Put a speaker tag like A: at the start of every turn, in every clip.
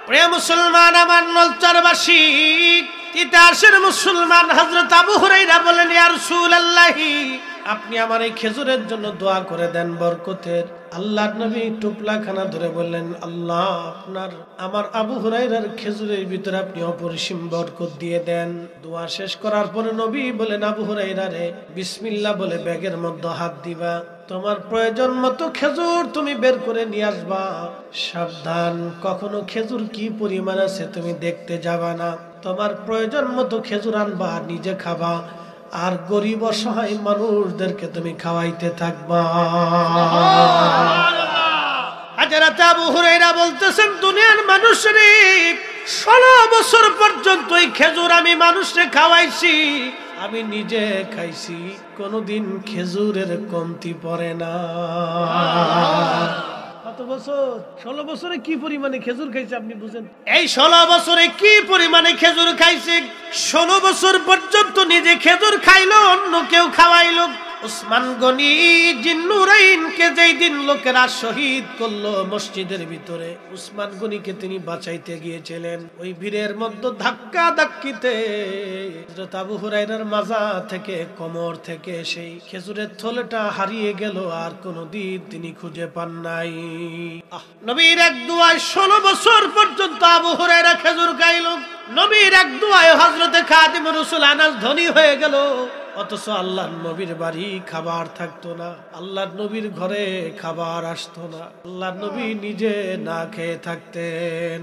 A: প্রিয় মুসলমান, আমার নলচরবাসী, তিতাসের মুসলমান হযরত আবু হুরায়রা বলেন, ইয়া রাসূলুল্লাহ, আপনি আমার এই খেজুরের জন্য দোয়া করে দেন বরকতের। আল্লাহর নবী টুপলাখানা ধরে বললেন, আল্লাহ আপনার আমার আবু হুরায়রার খেজুরের ভিতরে আপনি অপরিসীম বরকত দিয়ে দেন। দোয়া শেষ করার পরে নবী বলেন, আবু হুরায়রা রে, বিসমিল্লাহ বলে ব্যাগের মধ্যে হাত দিবা, তোমার প্রয়োজন মতো খেজুর তুমি বের করে নিয়ে আসবা। সাবধান, কখনো খেজুর কি পরিমাণ আছে তুমি দেখতে যাবা না। তোমার প্রয়োজন মতো খেজুর আনবা, নিজে খাবা, আর গরিব অসহায় মানুষদেরকে তুমি খাওয়াইতে থাকবা। হযরত আবু হুরায়রা বলতেছেন, দুনিয়ার মানুষের 16 বছর পর্যন্ত এই খেজুর আমি মানুষকে খাওয়াইছি, আমি নিজে খাইছি, কোনদিন খেজুরের কমতি পড়ে না। কত বছর? 16 বছরে কি পরিমাণে খেজুর খাইছে আপনি বুঝেন? এই 16 বছরে কি পরিমাণে খেজুর খাইছে। 16 বছর পর্যন্ত নিজে খেজুর খাইলো, অন্য কেউ খাওয়াইলো। উসমান গনি জিন্নুরাইনকে যেই দিন লোকেরা শহীদ করলো মসজিদের ভিতরে, উসমান গনিকে তিনি বাঁচাইতে গিয়েছিলেন। ওই ভিড়ের মধ্যে ধাক্কা ধাক্কিতে হযরত আবু হুরায়রার মাজা থেকে, কোমর থেকে সেই খেজুরের থলেটা হারিয়ে গেল, আর কোনদিন তিনি খুঁজে পান নাই। নবীর এক দুয়ায় 16 বছর পর্যন্ত আবু হুরায়রা খেজুর খাইল। নবীর এক দুয়ায় হযরতে খাদিমুর রাসূল আনাস ধনী হয়ে গেল, অথচ আল্লাহর নবীর বাড়ি খাবার থাকতো না, আল্লাহর নবীর ঘরে খাবার আসতো না, আল্লাহর নবী নিজে না খেয়ে থাকতেন।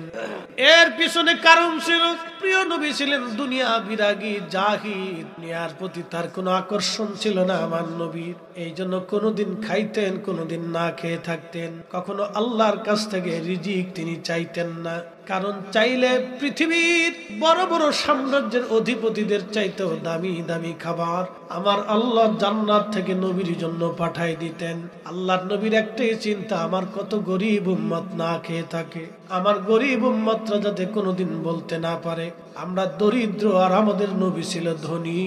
A: এর পিছনে কারণ ছিল, প্রিয় নবী ছিলেন দুনিয়া বিরাগী, জাহিদ, দুনিয়ার প্রতি তার কোনো আকর্ষণ ছিল না আমার নবীর। এই জন্য কোনোদিন খাইতেন, কোনোদিন না খেয়ে থাকতেন। কখনো আল্লাহর কাছ থেকে রিজিক তিনি চাইতেন না, কারণ চাইলে পৃথিবীর বড় বড় সাম্রাজ্যের অধিপতিদের চাইতেও দামি দামি খাবার আমার আল্লাহ জান্নাত থেকে নবীর জন্য পাঠাই দিতেন। আল্লাহর নবীর একটাই চিন্তা, আমার কত গরিব উম্মত না খেয়ে থাকে, আমার গরিব উম্মতরা যাতে কোনোদিন বলতে না পারে আমরা দরিদ্র আর আমাদের নবী ছিল ধনী,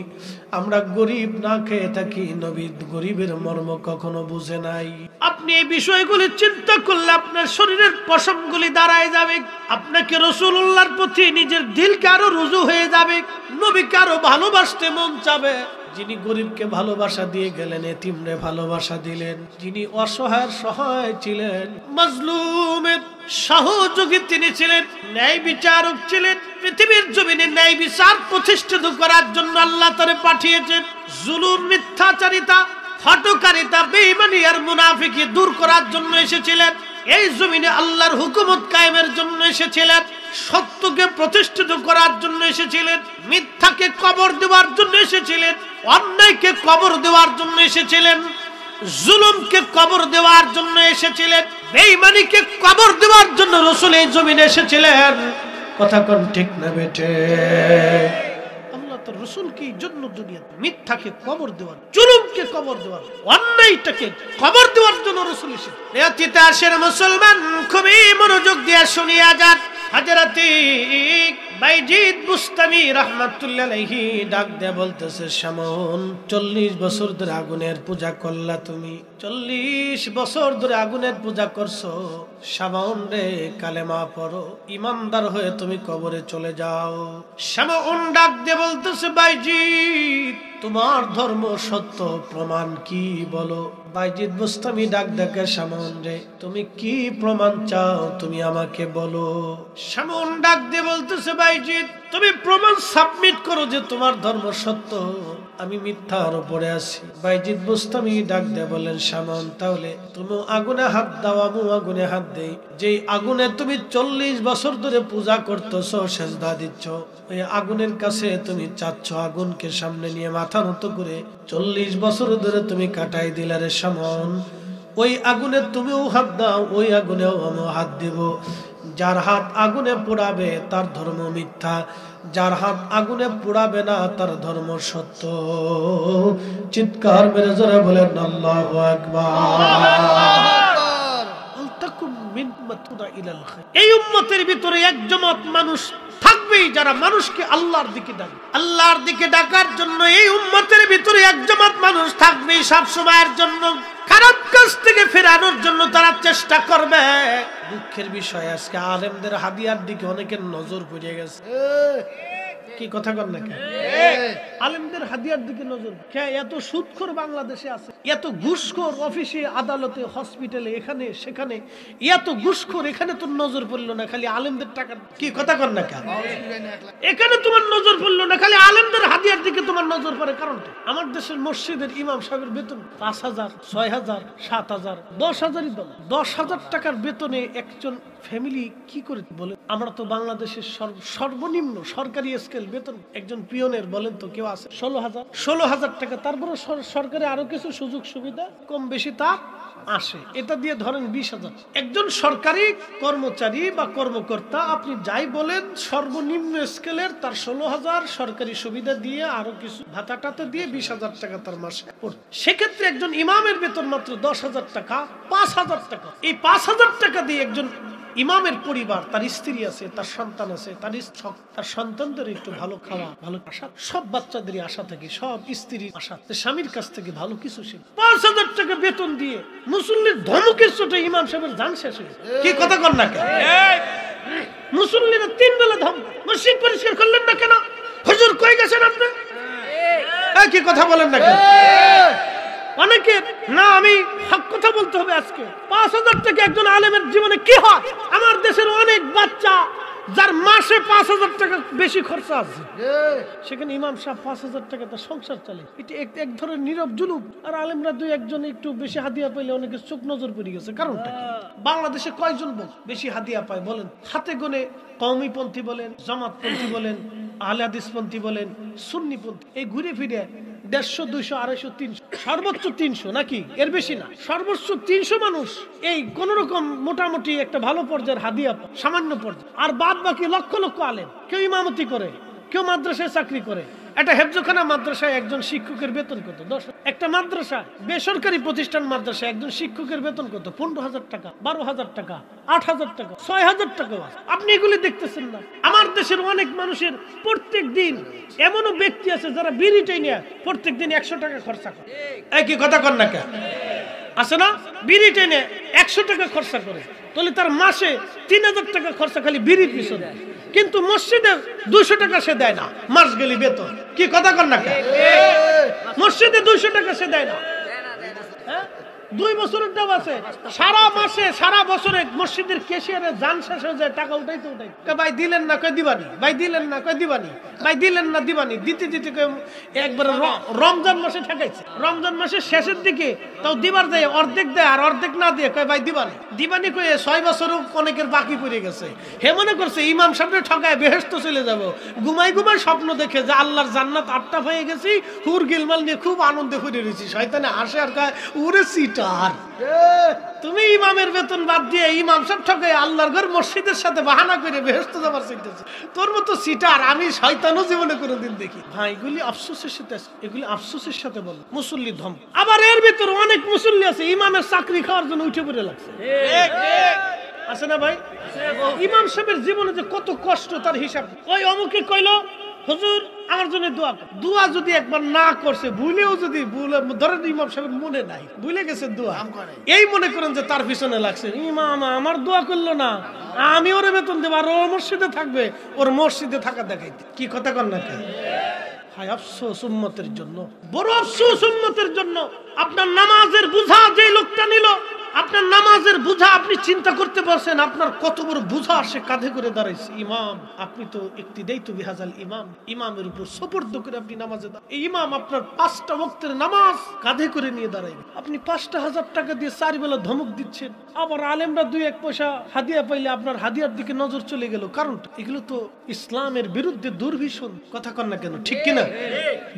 A: আমরা গরিব না খেয়ে থাকি। নবী গরিবের মর্ম কখনো বুঝে নাই। আপনি এই বিষয়গুলি চিন্তা করলে আপনার শরীরের পশমগুলি দাঁড়ায় যাবে, আপনাকে রাসূলুল্লাহর প্রতি নিজের দিলকে আরো রুজু হয়ে যাবে, নবীকে আরো ভালোবাসতে মন চাবে। যিনি গরিবকে ভালোবাসা দিয়ে গেলেন, এতিমরে ভালোবাসা দিলেন, যিনি অসহায়ের সহায় ছিলেন, মাজলুমের সহযোগী তিনি ছিলেন, ন্যায় বিচারক ছিলেন। পৃথিবীর জমিনে ন্যায় বিচার প্রতিষ্ঠিত করার জন্য আল্লাহ তারে পাঠিয়েছেন। জুলুম, মিথ্যাচারিতা, হঠকারিতা, বেঈমানি আর মুনাফিকি দূর করার জন্য এসেছিলেন। এই জমিনে আল্লাহর হুকুমত কায়েমের জন্য এসেছিলেন, সত্যকে প্রতিষ্ঠিত করার জন্য এসেছিলেন, মিথ্যাকে কবর দেওয়ার জন্য এসেছিলেন, অন্যায়কে কবর দেওয়ার জন্য এসেছিলেন, জুলুমকে কবর দেওয়ার জন্য এসেছিলেন, বেঈমানিকে কবর দেওয়ার জন্য রাসূল এই জমিনে এসেছিলেন। কথা কোন ঠিক না বেটে? আল্লাহ তার রাসূলকে এই জন্য দুনিয়াতে মিথ্যাকে কবর দেওয়ার, জুলুমকে কবর দেওয়ার, অন্যায়টাকে কবর দেওয়ার জন্য রাসূল এসেছেন। ইতিহাসের মুসলমান খুবই মনোযোগ দিয়ে শুনিয়া যান। হযরতে বাইজিদ বুস্তামি রাহমাতুল্লাহ আলাইহি ডাক দিয়ে বলতেছে, শামউন, 40 বছর ধরে আগুনের পূজা করলা তুমি, 40 বছর ধরে আগুনের পূজা করছো। শামউন রে, কালেমা পড়ো, ইমানদার হয়ে তুমি কবরে চলে যাও। শামউন ডাক দিয়ে বলতেছে, বাইজিদ তোমার ধর্ম সত্য, প্রমাণ কি বলো? বাইজিদ বুস্তামি ডাক দেখে, শামউন রে, তুমি কি প্রমাণ চাও তুমি আমাকে বলো। শামউন ডাক দিয়ে বলতেছে, বাইজিদ তুমি প্রমাণ সাবমিট করো যে তোমার ধর্ম সত্য, আমি মিথ্যার উপরে আছি। বাইজিদ বুস্তামি ডাক দিয়ে বলেন, শামউন তাহলে তুমি আগুনে হাত দাও, আমি আগুনে হাত দেই। যেই আগুনে তুমি 40 বছর ধরে পূজা করতেছো, সেজদা দিচ্ছ, ওই আগুনের কাছে তুমি চাচ্ছ আগুনকে সামনে নিয়ে মাথা নত করে 40 বছর ধরে তুমি কাটাই দিলা রে শামউন। ওই আগুনে তুমিও হাত দাও, ওই আগুনেও আমিও হাত দিব। যার হাত আগুনে পোড়াবে তার ধর্ম মিথ্যা, যার হাত আগুনে পোড়াবে না তার ধর্ম সত্য। চিৎকার মেরে জোরে বলেন আল্লাহু আকবার। এই উম্মতের ভিতরে এক জমাত মানুষ থাকবেই যারা মানুষকে আল্লাহর দিকে ডাকে। আল্লাহর দিকে ডাকার জন্য এই উম্মতের ভিতরে এক জমাত মানুষ থাকবেই সব সময়ের জন্য। খারাপ কাজ থেকে ফেরানোর জন্য তারা চেষ্টা করবে। দুঃখের বিষয় আজকে আলেমদের হাদিয়ার দিকে অনেকের নজর পড়ে গেছে। কি কথা কর না কেন? আলেমদের হাদিয়ার দিকে নজর কে? এত সুদখোর বাংলাদেশে আছে, এত ঘুষখোর অফিসে আদালতে হসপিটালে এখানে সেখানে, এত ঘুষখোর, এখানে তোর নজর পড়লো না খালি আলেমদের টাকা। কি কথা কর না কেন? এখানে তোমার নজর পড়লো না খালি আলেমদের হাদিয়ার দিকে তোমার নজর পড়ে। কারণটা আমার দেশের মসজিদের ইমাম সাহেবের বেতন ৫,০০০, ৬,০০০, ৭,০০০, ১০,০০০ ১০,০০০ টাকার বেতনে একজন ফ্যামিলি কি করে বলে? আমরা তো বাংলাদেশের সর্বনিম্ন সরকারি স্কেল বেতন একজন পিয়নের বলেন তো কেউ আছে ১৬,০০০ টাকা। তারপরে সরকারে আরো কিছু সুযোগ সুবিধা কম বেশি তার আসে, এটা দিয়ে ধরেন ২০,০০০। একজন সরকারি কর্মচারী বা কর্মকর্তা আপনি যাই বলেন সর্বনিম্ন স্কেলের তার ১৬,০০০ সরকারি সুবিধা দিয়ে আরো কিছু ভাতাটাতে দিয়ে ২০,০০০ টাকা তার মাসে। সেক্ষেত্রে একজন ইমামের বেতন মাত্র ১০,০০০ টাকা, ৫,০০০ টাকা। এই ৫,০০০ টাকা দিয়ে একজন ইমামের পরিবার, তার স্ত্রী আছে, তার সন্তান আছে, তার সন্তানদের একটু ভালো খাওয়া, ভালো আশা, সব বাচ্চাদেরই আশা থাকে, সব স্ত্রীর আশা, স্বামীর কাছ থেকে ভালো কিছু শিখে ৫,০০০ টাকা বেতন দিয়ে মুসল্লির ধমকের চোটে ইমাম সাহেবের জান শেষ হয়ে। কি কথা কর না কেন? মুসল্লিরা ৩ বেলা ধমক, মসজিদ পরিষ্কার করলেন না কেন? হুজুর কই গেছেন আপনি? কি কথা বলেন না কেন? অনেকে না, আমি হক কথা বলতে হবে আজকে। ৫,০০০ টাকা একজন আলেমের জীবনে কি হয়? আমার দেশের অনেক বাচ্চা যার মাসে ৫,০০০ টাকা বেশি খরচা আছে, সেখানে ইমাম সাহেব ৫,০০০ টাকা তার সংসার চলে। এটা এক ধরনের নীরব জুলুম। আর আলেমরা দুই একজন একটু বেশি হাদিয়া পাইলে অনেকের চোখ নজর পড়ে গেছে। কারণটা কি? বাংলাদেশে কয়জন বেশি হাদিয়া পায় বলেন? হাতে গোনে। কওমিপন্থী বলেন, জামাতপন্থী বলেন, আহলে হাদিসপন্থী বলেন, সুন্নিপন্থী, এই ঘুরে ফিরে ১৫০, ২০০, ২৫০, ৩০০, সর্বোচ্চ ৩০০, নাকি এর বেশি না, সর্বোচ্চ ৩০০ মানুষ এই কোন রকম মোটামুটি একটা ভালো পর্যায়ের হাদিয়া, সামান্য পর্যায়ে। আর বাদ বাকি লক্ষ লক্ষ আলেম, কেউ ইমামতি করে, কেউ মাদ্রাসায় চাকরি করে। একটা হেফজখানা মাদ্রাসায় একজন শিক্ষকের বেতন কত? ১০। একটা মাদ্রাসা, বেসরকারি প্রতিষ্ঠান মাদ্রাসায় একজন শিক্ষকের বেতন কত? ১৫,০০০ টাকা, ১২,০০০ টাকা, ৮,০০০ টাকা, ৬,০০০ টাকা। আপনি এগুলি দেখতেছেন না? আমার দেশের অনেক মানুষের প্রত্যেক দিন এমনও ব্যক্তি আছে যারা বিড়ি টেনে প্রত্যেক দিন ১০০ টাকা খরচা করে। কি কথা কর না কেন? আছে না? বিড়ি টেনে ১০০ টাকা খরচা করে, তাহলে তার মাসে ৩,০০০ টাকা খরচা খালি বিড়ির পিছনে। কিন্তু মসজিদে ২০০ টাকা সে দেয় না মাস গেলি বেতন। কি কথা কর না কেন? মসজিদে ২০০ টাকা সে দেয় না। 2 বছরের দাম আছে, সারা মাসে সারা বছরে মসজিদের ক্যাশিয়ারে জান শেষ হয়ে যায়, টাকা উঠাইতে ভাই দিলেন না, কই দিবানি, ভাই দিলেন না, কই দিবানি, ভাই দিলেন না, দিবানি, দিতে দিতে একবার রমজান মাসে ঠেকাইছে। রমজান মাসের শেষের দিকে তাও দিবার দেয়, অর্ধেক দেয়, আর অর্ধেক না দিয়ে কয় ভাই দিবানি, দিবানি কয়ে 6 বছরও অনেকের বাকি পড়ে গেছে। হে মনে করছে ইমাম সাহেব ঠকায় বেহেশতে চলে যাব, ঘুমাই স্বপ্ন দেখে যে আল্লাহর জান্নাত 8টা হয়ে গেছি, হুর গিলমাল নিয়ে খুব আনন্দে ঘুরে রয়েছি। শয়তানে হাসে আর কয় উরে সিটার, তুমি ইমামের বেতন বাদ দিয়ে ইমাম সাহেব ঠকায় আল্লাহর ঘর মসজিদের সাথে বাহানা করে বেহেশতে যাবার চিন্তাছে। তোর মতো সিটার আমি শয়তানও জীবনে কোনোদিন দেখি। ভাই এগুলি আফসোসের সাথে, এগুলি আফসোসের সাথে বল মুসল্লি ধম। আবার এর ভিতর অনেক মুসল্লি আছে ইমামের চাকরি খাওয়ার জন্য উঠে পড়ে লাগছে। আছে না ভাই? ইমাম সাহেবের জীবনে যে কত কষ্ট তার হিসাব। ওই অমুকে কইলো হুজুর আমার জন্য দোয়া কর। দোয়া যদি একবার না করছে, ভুলেও যদি ধরেন ইমাম সাহেবের মনে নাই, ভুলে গেছে দোয়া, এই মনে করেন যে তার পিছনে লাগছে, ইমাম আমার দোয়া করলো না, আমি ওরে বেতন দেবো, আর ওর মসজিদে থাকবে, ওর মসজিদে থাকা দেখাইতে। কি কথা কর না কেন? হায় আফসোস উম্মতের জন্য, বড় আফসোস উম্মতের জন্য। আপনার নামাজের বোঝা যে লোকটা নিল, আপনার নামাজের বোঝা আপনি চিন্তা করতে পারছেন আপনার কত বড় বোঝা সে কাঁধে করে দাঁড়াইছে। ইমাম আপনি তো একটি দায়িত্ব বিহাজাল ইমাম, ইমামের উপর সুপর্দ করে আপনি নামাজে এই ইমাম আপনার 5টা ওয়াক্তের নামাজ কাঁধে করে নিয়ে দাঁড়াইবে। আপনি 5,000 টাকা দিয়ে 4 বেলা ধমক দিচ্ছেন, আবার আলেমরা 2-1 পয়সা হাদিয়া পাইলে আপনার হাদিয়ার দিকে নজর চলে গেল। কারণ এগুলো তো ইসলামের বিরুদ্ধে দুর্ভিশন। কথা কন না কেন? ঠিক কিনা?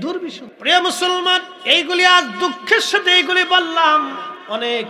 A: দুর্ভিশন। প্রিয় মুসলমান, এইগুলি আজ দুঃখের সাথে এইগুলি বললাম। অনেক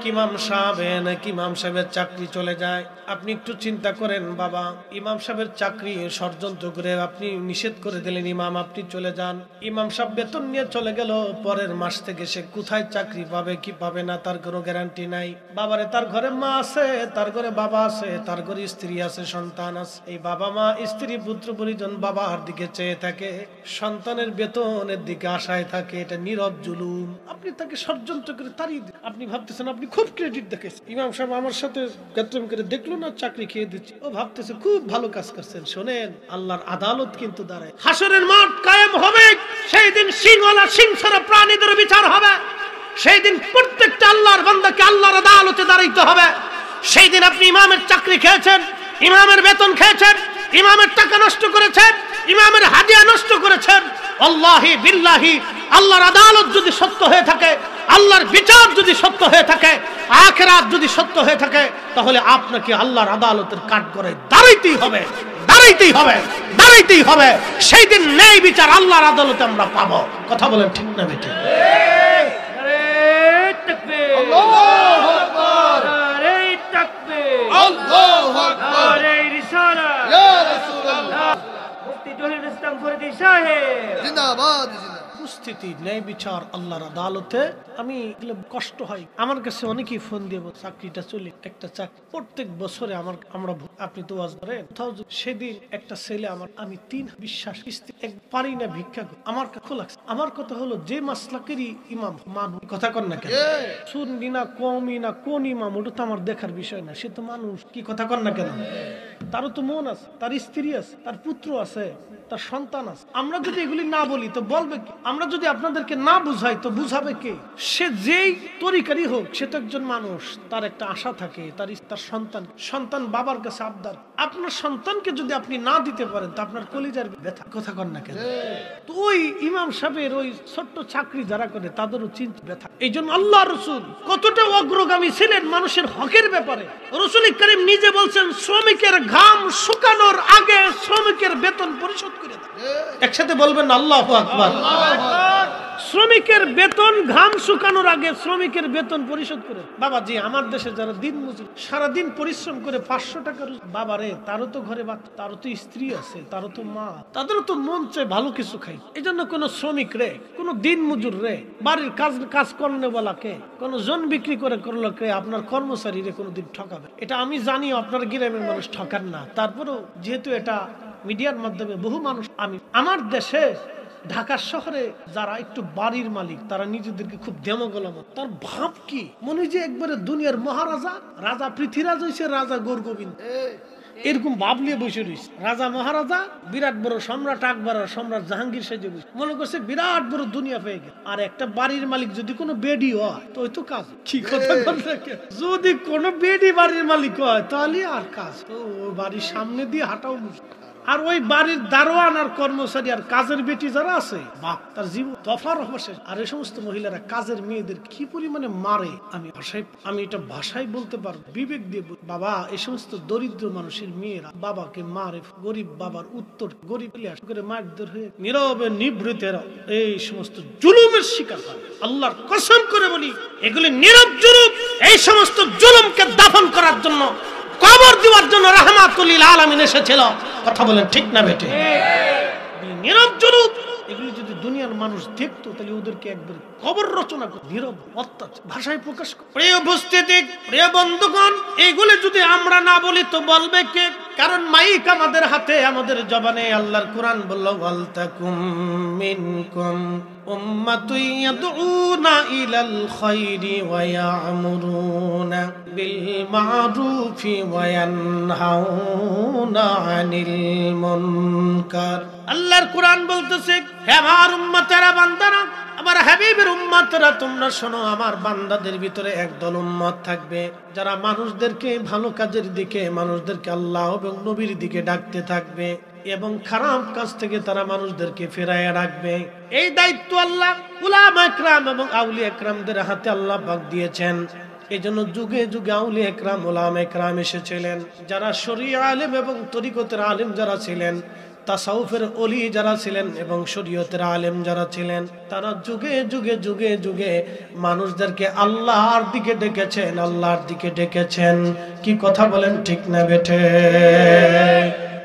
A: ইমাম সাহেবের চাকরি চলে যায়। আপনি একটু চিন্তা করেন বাবা, ইমাম সাহেবের চাকরি ষড়যন্ত্র করে আপনি নিষেধ করে দিলেন, ইমাম আপনি চলে যান। ইমাম সাহেব বেতন নিয়ে চলে গেল, পরের মাস থেকে সে কোথায় চাকরি পাবে কি পাবে না তার কোনো গ্যারান্টি নাই। বাবারে তার ঘরে মা আছে, তার ঘরে বাবা আছে, তার ঘরে স্ত্রী আছে, সন্তান আছে। এই বাবা মা স্ত্রী পুত্র পরিজন বাবার দিকে চেয়ে থাকে, সন্তানের বেতনের দিকে আশায় থাকে। এটা নীরব জুলুম। আপনি তাকে ষড়যন্ত্র করে তাড়িয়ে দিন। আপনি ভাব ভাবতেছেন আপনি খুব ক্রেডিট দেখেছেন, ইমাম সাহেব আমার সাথে গাদ্দারি করে দেখলো না, চাকরি খেয়ে দিচ্ছে, ও ভাবতেছে খুব ভালো কাজ করছেন। শোনেন, আল্লাহর আদালত কিন্তু দাঁড়ায়, হাসরের মাঠ কায়েম হবে, সেই দিন সিংওয়ালা সিং ছাড়া প্রাণীদের বিচার হবে, সেই দিন প্রত্যেকটা আল্লাহর বান্দাকে আল্লাহর আদালতে দাঁড়াইতে হবে। সেই দিন আপনি ইমামের চাকরি খেয়েছেন, ইমামের বেতন খেয়েছেন, ইমামের টাকা নষ্ট করেছেন, ইমামের হাদিয়া নষ্ট করেছেন, আল্লাহি বিল্লাহি আল্লাহর আদালত যদি সত্য হয়ে থাকে, আল্লাহর বিচার যদি সত্য হয়ে থাকে, আখিরাত যদি সত্য হয়ে থাকে, তাহলে আপনাকে আল্লাহর আদালতের কাঠগড়ায় দাঁড়াইতেই হবে, দাঁড়াইতেই হবে, দাঁড়াইতেই হবে। সেই দিন ন্যায় বিচার আল্লাহর আদালতে আমরা পাবো। কথা বলেন ঠিক না বেঠিক?
B: আল্লাহু আকবার, নারে তাকবীর, আল্লাহু আকবার, নারে রিসালাত, ইয়া রাসূলুল্লাহ। মুফতি জহিরুল ইসলাম ফরিদী সাহেব জিন্দাবাদ।
A: উপস্থিতি ন্যায় বিচার আল্লাহর আদালতে। আমি কষ্ট হয়, আমার কাছে অনেকেই ফোন দিয়ে চাকরিটা চলে, একটা চাকরি প্রত্যেক বছরে আমরা আপনি তো ওয়াজ করেন, সেদিন একটা ছেলে আমার, আমি 3 বিশ্বাস কিস্তি পারি না ভিক্ষা, আমার কাছে লাগছে। আমার কথা হলো, যে মাসলাকেরই ইমাম মানুষ, কথা কর না কেন, সুন্নি না কওমি না কোন ইমাম, ওটা তো আমার দেখার বিষয় না, সে তো মানুষ, কি কথা কর না কেন, তারও তো মন আছে, তার স্ত্রী আছে, তার পুত্র আছে, তার সন্তান আছে। আমরা যদি এগুলি না বলি তো বলবে কি? আমরা যদি আপনাদেরকে না বুঝাই তো বুঝাবে কে? সে যেই তরিকারই হোক, সে তো একজন মানুষ, তার একটা আশা থাকে, তার সন্তান বাবার কাছে আবদার। আপনার সন্তানকে যদি আপনি না দিতে পারেন তো আপনার কলিজার ব্যথা, কথা কর না কেন? তো ওই ইমাম সাহেবের ওই ছোট্ট চাকরি যারা করে তাদেরও চিন্তা ব্যথা। এই জন্য আল্লাহ রসুল কতটা অগ্রগামী ছিলেন মানুষের হকের ব্যাপারে। রসুল করিম নিজে বলছেন, শ্রমিকের ঘাম শুকানোর আগে শ্রমিকের বেতন পরিশোধ করে দেন। একসাথে বলবেন আল্লাহু আকবার। শ্রমিকের বেতন ঘাম শুকানোর আগে শ্রমিকের বেতন পরিশোধ করে। বাবাজি, আমার দেশে যারা দিন মজুর, সারাদিন পরিশ্রম করে 500 টাকা, বাবারে, তারও তো ঘরে বাচ্চা, তারও তো স্ত্রী আছে, তারও তো মা, তাদেরও তো মন চায় ভালো কিছু খাই। এই জন্য কোন শ্রমিক রে, কোন দিন মজুর রে, বাড়ির কাজ করনেওয়ালাকে, কোন জন বিক্রি করে করলোকে, আপনার কর্মচারী রে কোনোদিন ঠকাবে? এটা আমি জানি আপনার গ্রামের মানুষ ঠকান না, তারপরেও যেহেতু এটা মিডিয়ার মাধ্যমে বহু মানুষ, আমার দেশে ঢাকা শহরে যারা একটু বাড়ির মালিক, তারা নিজেদেরকে খুব দেমগোলাম, তার ভাব কি মনে, যে একবারে দুনিয়ার মহারাজা, রাজা পৃথ্বীরাজ হয়েছে, রাজা গৌরগোবিন্দ, এরকম ভাব নিয়ে বসে রয়েছে। রাজা মহারাজা, বিরাট বড় সম্রাট আকবর আর সম্রাট জাহাঙ্গীর সেজে বসে, মনে করছে বিরাট বড় দুনিয়া পেয়ে গেছে। আর একটা বাড়ির মালিক যদি কোনো বেডি হয় তো ওই তো কাজ, কি কথা বলতে, যদি কোনো বেডি বাড়ির মালিক হয় তাহলে আর কাজ, তো ওই বাড়ির সামনে দিয়ে হাঁটাও মুশকিল। আর ওই বাড়ির দারোয়ান আর কর্মচারী আর কাজের বেটি যারা আছে, বাপ, তার জীবন দফার অবশেষ। আর এই সমস্ত মহিলারা কাজের মেয়েদের কি পরিমাণে মারে, আমি এটা ভাষায় বলতে পারবো, বিবেক দিয়ে বাবা, এই সমস্ত দরিদ্র মানুষের মেয়েরা বাবাকে মারে, গরিব বাবার উত্তর, গরিব করে মারধর হয়ে নীরবে নিভৃতেরা এই সমস্ত জুলুমের শিকার হয়। আল্লাহর কসম করে বলি, এগুলি নীরব জুলুম। এই সমস্ত জুলুমকে দাফন করার জন্য, কবর দেওয়ার জন্য রাহমাতুল লিল আলামিন এসেছিল। কথা বলেন ঠিক না বেটে? নীরব জুলুম, এগুলি যদি দুনিয়ার মানুষ দেখতো তাহলে ওদেরকে একবার কবর রচনা করে নীরব অত্যাচার ভাষায় প্রকাশ করে। প্রিয় উপস্থিতি, প্রিয় বন্ধুগণ, এইগুলি যদি আমরা না বলি তো বলবে কে? কারণ মাইক আমাদের হাতে, আমাদের জবানে। আল্লাহর কোরআন বলল, ওয়াল তাকুম মিনকুম উম্মাতুন ইয়াদউনা ইলাল খায়রি ওয়া ইয়া'মুরুনা বিল মা'রুফি ওয়া ইয়ানহাউনা আনিল মুনকার। আল্লাহর কোরআন বলতেছে, হে আমার উম্মতেরা, বান্দারা, আমার হাবিবের উম্মতরা, তোমরা শোনো, আমার বান্দাদের ভিতরে একদল উম্মত থাকবে যারা মানুষদেরকে ভালো কাজের দিকে, মানুষদেরকে আল্লাহ এবং নবীর দিকে ডাকতে থাকবে এবং খারাপ কাজ থেকে তারা মানুষদেরকে ফেরায় রাখবে। এই দায়িত্ব আল্লাহ উলামা ইকরাম এবং আউলিয়া ইকরামদের হাতে আল্লাহ পাক দিয়েছেন। এই জন্য যুগে যুগে আউলিয়া ইকরাম, উলামা ইকরাম এসেছিলেন, যারা শরীয়ত আলেম এবং তরিকতের আলেম যারা ছিলেন, তাসাউফের ওলি যারা ছিলেন এবং শরীয়তের আলেম যারা ছিলেন, তারা যুগে যুগে যুগে যুগে মানুষদেরকে আল্লাহর দিকে ডেকেছেন, আল্লাহর দিকে ডেকেছেন। কি কথা বলেন ঠিক না বেঠে?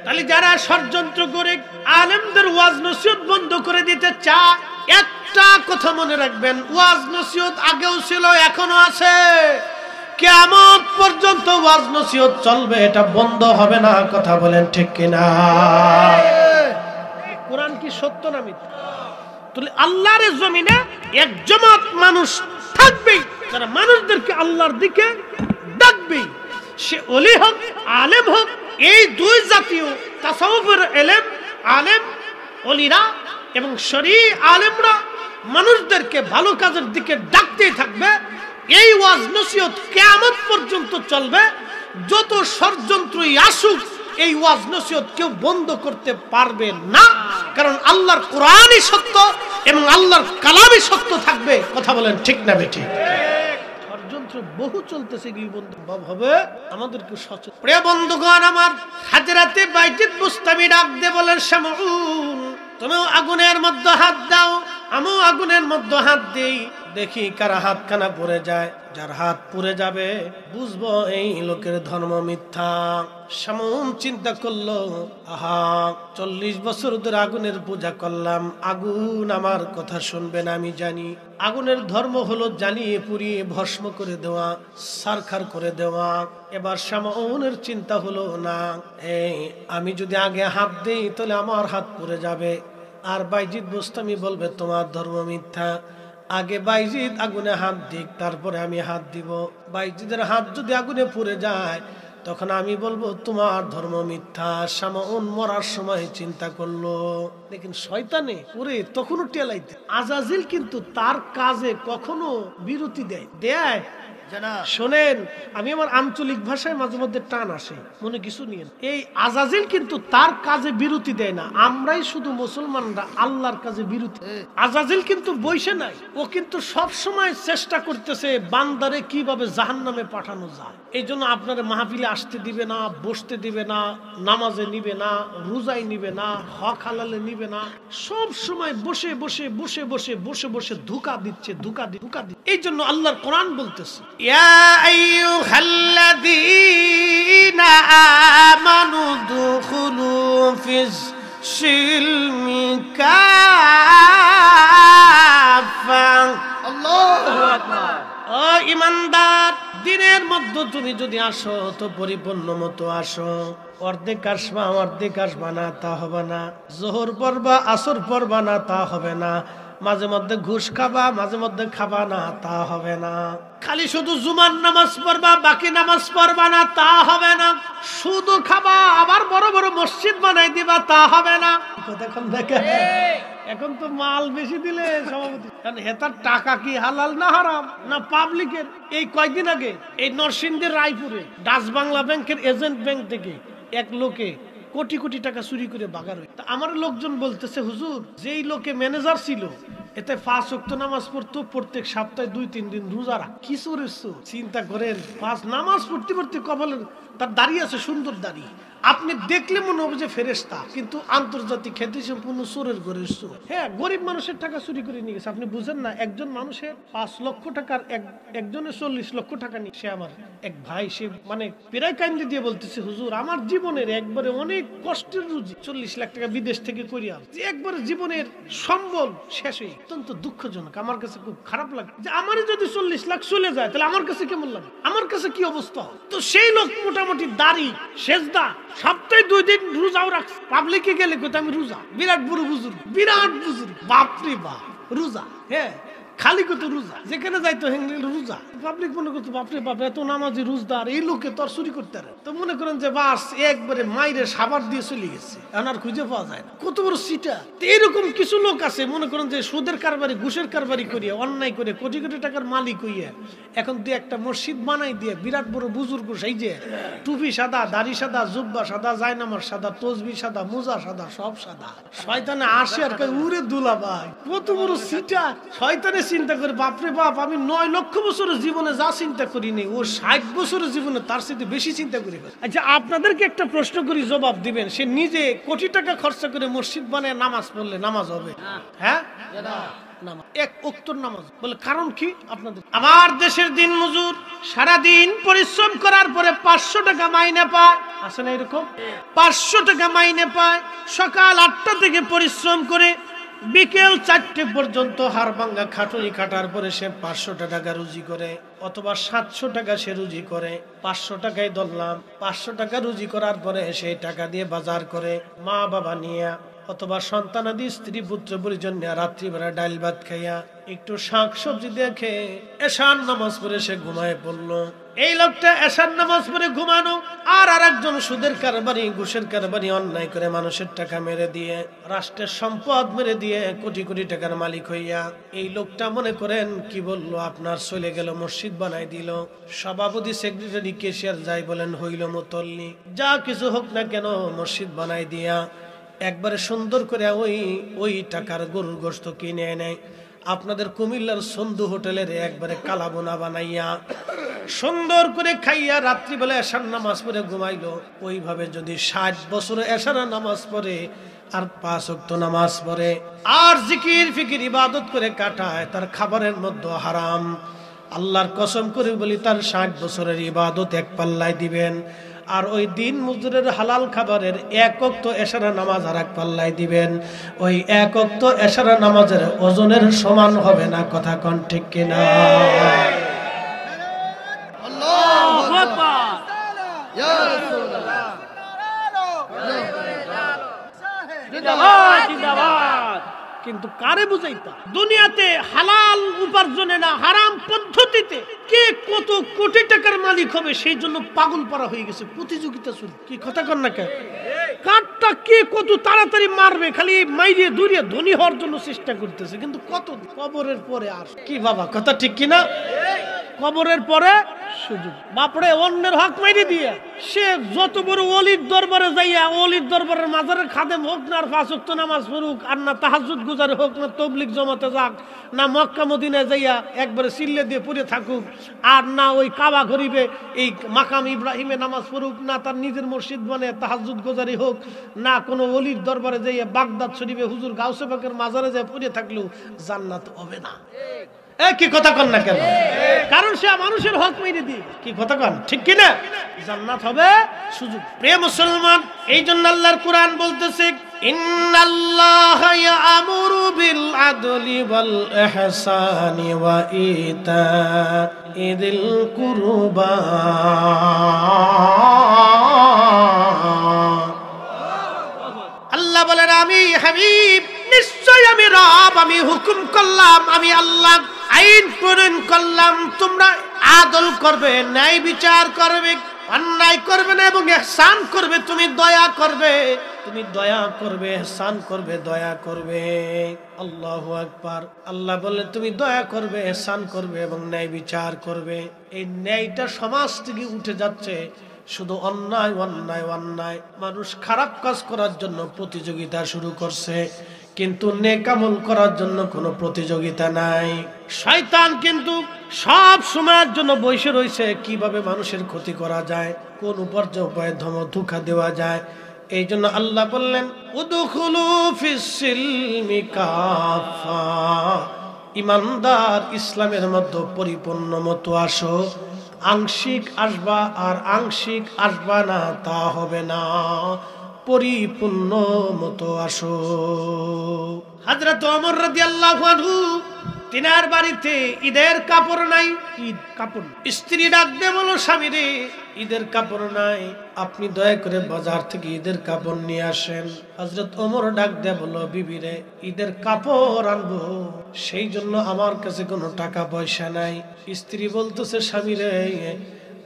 A: তাহলে যারা ষড়যন্ত্র করে আলেমদের ওয়াজ নসিহত বন্ধ করে দিতে চায়, একটা কথা মনে রাখবেন, ওয়াজ নসিহত আগেও ছিল, এখনো আছে, কিয়ামত পর্যন্ত ওয়াজ নসিহত চলবে, এটা বন্ধ হবে না। কথা বলেন ঠিক কিনা? কোরআন কি সত্য না মিথ্যা? তাহলে আল্লাহর জমিনে এক জামাত মানুষ থাকবেই, যারা মানুষদেরকে আল্লাহর দিকে ডাকবে, সে ওলি হোক আলেম হোক, এই দুই জাতীয় তাসাউফের এলেম আলেম ওলিরা এবং শরঈ আলেমরা মানুষদেরকে ভালো কাজের দিকে ডাকতেই থাকবে। এই ওয়াজ নসিহত কিয়ামত পর্যন্ত চলবে। যত ষড়যন্ত্রই আসুক এই ওয়াজ নসিহত কেউ বন্ধ করতে পারবে না, কারণ আল্লাহর কোরআনই সত্য এবং আল্লাহর কালামই সত্য থাকবে। কথা বলেন ঠিক না বেঠিক? ষড়যন্ত্র বহু চলতেছে, এগুলি বন্ধ হবে আমাদেরকে সচেতন। প্রিয় বন্ধুগণ আমার, হাজরাতে বাইজিদ বুস্তামি ডাক দিয়ে বলেন, শামউন তুমিও আগুনের মধ্যে হাত দাও, আমিও আগুনের মধ্যে হাত দেই, দেখি কারা হাত খানা পড়ে যায়। যার হাত পুড়ে যাবে বুঝবো এই লোকের ধর্ম মিথ্যা। শামউন চিন্তা করলো, আহা 40 বছর ধরে আগুনের পূজা করলাম, আগুন আমার কথা শুনবে না আমি জানি। আগুনের ধর্ম হলো জ্বালিয়ে পুড়িয়ে ভস্ম করে দেওয়া, সারখার করে দেওয়া। এবার শামউনের চিন্তা হলো, না এই আমি যদি আগে হাত দেই তাহলে আমার হাত পুড়ে যাবে, আর বাইজিদ বুস্তামি বলবে তোমার ধর্ম মিথ্যা। আগে বাইজিদ আগুনে হাত দিক, তারপরে আমি হাত দিব। বাইজিদের হাত যদি আগুনে পুড়ে যায় তখন আমি বলবো তোমার ধর্ম মিথ্যা। শামউন মরার সময় চিন্তা করলো, দেখেন শয়তানে ওরে তখনও টেলাইতে। আজাজিল কিন্তু তার কাজে কখনো বিরতি দেয় শোনেন, আমি আমার আঞ্চলিক ভাষায় মাঝে মধ্যে টান আসে, মনে কিছু নিয়ে। এই আজাজিল কিন্তু তার কাজে বিরতি দেয় না, আমরাই শুধু মুসলমানরা আল্লাহর কাজে বিরতি। আজাজিল কিন্তু বইসে নাই, ও কিন্তু সব সময় চেষ্টা করতেছে বান্দারে কিভাবে জাহান্নামে পাঠানো যায়। এই জন্য আপনার মাহফিলে আসতে দিবে না, বসতে দিবে না, নামাজে নিবে না, রোজায় নিবে না, হক হালালে নিবে না, সব সময় বসে বসে বসে বসে বসে বসে ধোঁকা দিচ্ছে। এই জন্য আল্লাহর কোরআন বলতেছে, ইয়া আইয়ুহাল্লাযীনা আমানু দুখুলু ফিস সিলমি কাফা। আল্লাহু আকবার। ও ঈমানদার, দিনের মধ্যে তুমি যদি আসো তো পরিপূর্ণ মতো আসো। অর্ধেক আসবা না তা হবে না, জোহর পড়বা আসর পড়বা না তা হবে না, মাঝে মধ্যে ঘুষ খাবা মাঝে মধ্যে খাবা না তা হবে না, খালি শুধু জুমার নামাজ পড়বা বাকি নামাজ পড়বা না তা হবে না, শুধু খাবা আবার বড় বড় মসজিদ বানাই দিবা তা হবে না। কতক্ষণ দেখে এখন তো মাল বেশি দিলে সভাপতি, কারণ হেতার টাকা কি হালাল না হারাম না পাবলিকের। এই কয়েকদিন আগে এই নরসিংদীর রায়পুরে ডাচ বাংলা ব্যাংকের এজেন্ট ব্যাংক থেকে এক লোকে কোটি কোটি টাকা চুরি করে বাগার হয়ে। তা আমার লোকজন বলতেছে, হুজুর যেই লোকে ম্যানেজার ছিল এতে 5 ওয়াক্ত নামাজ পড়তো, প্রত্যেক সপ্তাহে 2-3 দিন রোজা রাখ। কি চোরেছো চিন্তা করেন, 5 নামাজ পড়তে পড়তে কপালের তার দাঁড়িয়ে আছে, সুন্দর দাঁড়িয়ে, আপনি দেখলে মনে হবে যে ফেরেশতা, কিন্তু আন্তর্জাতিক খ্যাতি সম্পূর্ণ চোরের ঘরের চোর। হ্যাঁ, গরিব মানুষের টাকা চুরি করে নিয়ে গেছে। আপনি বুঝেন না, একজন মানুষের 5 লক্ষ টাকার একজনের 40 লক্ষ টাকা নিয়ে। সে আমার এক ভাই, সে মানে প্রায় কান্দে দিয়ে বলতেছে, হুজুর আমার জীবনের একবারে অনেক কষ্টের রুজি 40 লাখ টাকা বিদেশ থেকে করিয়া যে একবারে জীবনের সম্বল শেষ হয়ে। অত্যন্ত দুঃখজনক, আমার কাছে খুব খারাপ লাগে যে আমারই যদি 40 লাখ চলে যায় তাহলে আমার কাছে কেমন লাগে, আমার কাছে কি অবস্থা। তো সেই লোক মোটামুটি দাড়ি সেজদা সপ্তাহে 2 দিন রোজাও রাখছে। পাবলিকে গেলে কোথায় আমি রোজা, বিরাট বড় বুজুর্গ, বাপরে বাপ রোজা। হ্যাঁ, খালি কত রোজা, যেখানে যাইতো রোজা। পাবলিক মনে করতো বাপরে বাপ এত নামাজি রোজদার, এই লোকে তোর চুরি করতে পারে। তো মনে করেন যে বাস একবারে মাইরে সাবার দিয়ে চলে গেছে, এখন আর খুঁজে পাওয়া যায় না। কত বড় সিটা। এইরকম কিছু লোক আছে মনে করেন যে সুদের কারবারি ঘুষের কারবারি করিয়া অন্যায় করে কোটি কোটি টাকার মালিক হইয়া এখন দিয়ে একটা মসজিদ বানাই দিয়ে বিরাট বড় বুজুর্গ সেই যে টুপি সাদা, দাড়ি সাদা, জুব্বা সাদা, জায়নামাজ সাদা, তসবি সাদা, মোজা সাদা, সব সাদা। শয়তানে আসে আর কয় উরে দুলা ভাই কত বড় সিটা। শয়তানে চিন্তা করে বাপরে বাপ আমি 9 লক্ষ বছরের জীবনে যা চিন্তা করিনি ও 60 বছরের জীবনে তার সাথে বেশি চিন্তা করি। আচ্ছা আপনাদেরকে একটা প্রশ্ন করি, জবাব দিবেন। সে নিজে কোটি টাকা খরচা করে মসজিদ বানায় নামাজ পড়লে নামাজ হবে? হ্যাঁ, এক ওয়াক্তের নামাজ বলে। কারণ কি? আপনাদের আমার দেশের দিন মজুর সারাদিন পরিশ্রম করার পরে 500 টাকা মাইনে পায়, আছে না এরকম? 500 টাকা মাইনে পায়। সকাল 8টা থেকে পরিশ্রম করে বিকেল 4টে পর্যন্ত হাড় ভাঙ্গা খাটুনি খাটার পরে সে 500 টাকা রুজি করে, অথবা 700 টাকা সে রুজি করে। 500 টাকায় ধরলাম, 500 টাকা রুজি করার পরে সেই টাকা দিয়ে বাজার করে মা বাবা নিয়ে অথবা সন্তানাদি স্ত্রী পুত্র পরিজন নিয়ে রাত্রিবেলা ডাল ভাত খাইয়া একটু শাক সবজি দেখে এশার নামাজ পড়ে সে ঘুমায় পড়লো। এই লোকটা এশার নামাজ পড়ে ঘুমানো, আর আরেকজন সুদের কারবারি ঘুষের কারবারি অন্যায় করে মানুষের টাকা মেরে দিয়ে, রাষ্ট্রের সম্পদ মেরে দিয়ে কোটি কোটি টাকার মালিক হইয়া এই লোকটা মনে করেন কি বললো, আপনার চলে গেল, মসজিদ বানাই দিল, সভাপতি সেক্রেটারি কেশিয়ার যাই বলেন হইল মুতল্লি, যা কিছু হোক না কেন মসজিদ বানাই দিয়া একবারে সুন্দর করে ওই টাকার গরুর গোশত কিনে এনে আপনাদের কুমিল্লার সন্ধু হোটেলের একবারে কালাবোনা বানাইয়া সুন্দর করে খাইয়া রাত্রিবেলা এশার নামাজ পড়ে ঘুমাইলো। ওইভাবে যদি 60 বছরে এশার নামাজ পড়ে আর 5 ওয়াক্ত নামাজ পড়ে আর জিকির ফিকির ইবাদত করে কাটায়, তার খাবারের মধ্যে হারাম, আল্লাহর কসম করে বলি তার 60 বছরের ইবাদত এক পাল্লায় দিবেন, আর ওই দিন মজুরের হালাল খাবারের 1 ওয়াক্ত এশার নামাজ আর এক পাল্লায় দিবেন, ওই 1 ওয়াক্ত এশার নামাজের ওজনের সমান হবে না। কথা কোন ঠিক কিনা?
B: আল্লাহু আকবার।
C: ইয়া রাসূলুল্লাহ।
B: জিন্দাবাদ জিন্দাবাদ।
A: কিন্তু কারে বুঝাইতা? দুনিয়াতে হালাল উপার্জনে না হারাম পদ্ধতিতে কে কত কোটি টাকার মালিক হবে সেই জন্য পাগল পারা হয়ে গেছে, প্রতিযোগিতা শুরু। কি কথা কর না কেন? কারটা কে কত তাড়াতাড়ি মারবে, খালি মাইরে দূরে ধনী হওয়ার জন্য চেষ্টা করতেছে। কিন্তু কত কবরের পরে আর কি বাবা, কথা ঠিক কিনা? কবরের পরে সুযোগ বাপরে অন্যের হক মাইরে দিয়ে সে যত বড় ওলির দরবারে যাইয়া ওলির দরবারের মাজারের খাদেম হোক না, আর 5 ওয়াক্ত নামাজ পড়ুক, আর না তাহাজ্জুদ গুজার হোক, না তবলিগ জমাতে যাক, না মক্কা মদিনায় যাইয়া একবারে সিল্লে দিয়ে পড়ে থাকুক, আর না ওই কাবা ঘরিবে এই মাকাম ইব্রাহিমে নামাজ পড়ুক, না তার নিজের মসজিদ মানে তাহাজ্জুদ গুজারি হোক, না কোনো ওলির দরবারে যাইয়া বাগদাদ শরীফে হুজুর গাউসে পাকের মাজারে যায় পড়ে থাকলেও জান্নাত হবে না। কি কথা কন না কেন? কারণ সে মানুষের হক মেরে দিয়ে। কি কথা কন ঠিক কিনা? জান্নাত হবে সুযোগ। প্রিয় মুসলমান, এই জন্য আল্লাহর কোরআন বলতেছে ইন্নাল্লাহা ইয়া'মুরু বিল আদলি ওয়াল ইহসানি ওয়া ইতা'ইল কুরবা। আল্লাহ বলেন আমি হাবিব, নিশ্চয় আমি রব, আমি হুকুম করলাম, আমি আল্লাহ আইন প্রণয়ন করলাম, তোমরা আদল করবে, ন্যায় বিচার করবে, অন্যায় করবে না এবং ইহসান করবে। তুমি দয়া করবে, তুমি দয়া করবে, ইহসান করবে, দয়া করবে। আল্লাহু আকবার। আল্লাহ বললেন তুমি দয়া করবে, ইহসান করবে এবং ন্যায় বিচার করবে। এই ন্যায়টা সমাজ থেকে উঠে যাচ্ছে, শুধু অন্যায় অন্যায় অন্যায়। মানুষ খারাপ কাজ করার জন্য প্রতিযোগিতা শুরু করছে, কিন্তু নেক আমল করার জন্য কোনো প্রতিযোগিতা নাই। শয়তান কিন্তু সব সময়ের জন্য বসে রয়েছে কিভাবে মানুষের ক্ষতি করা যায়, কোন উপায়ে ধোঁকা দেওয়া যায়। এই জন্য আল্লাহ বললেন উদখুলু ফিস সিলমি কাফা, ইমানদার ইসলামের মধ্যে পরিপূর্ণ মতো আসো। আংশিক আসবা আর আংশিক আসবা না তা হবে না, পরিপূর্ণ মতো আসো। হযরত ওমর রাদিয়াল্লাহু আনহু, তিনার বাড়িতে ঈদের কাপড় নাই, ঈদ কাপড়। স্ত্রী ডাক দিয়ে বলো স্বামী রে ঈদের কাপড় নাই, আপনি দয়া করে বাজার থেকে ঈদের কাপড় নিয়ে আসেন। হযরত ওমর ডাক দিয়ে বলো বিবি রে ঈদের কাপড় আনবো, সেই জন্য আমার কাছে কোনো টাকা পয়সা নাই। স্ত্রী বলতেছে স্বামী রে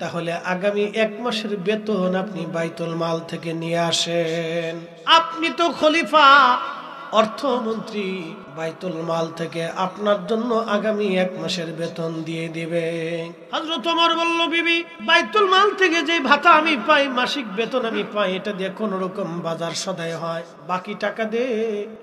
A: তাহলে আগামী 1 মাসের বেতন আপনি বাইতুল মাল থেকে নিয়ে আসেন, আপনি তো খলিফা অর্থমন্ত্রী, বাইতুল মাল থেকে আপনার জন্য আগামী 1 মাসের বেতন দিয়ে দিবে। হযরত ওমর বলল বিবি বাইতুল মাল থেকে যে ভাতা আমি পাই, মাসিক বেতন আমি পাই, এটা দিয়ে কোন রকম বাজার সদাই হয়, বাকি টাকা দে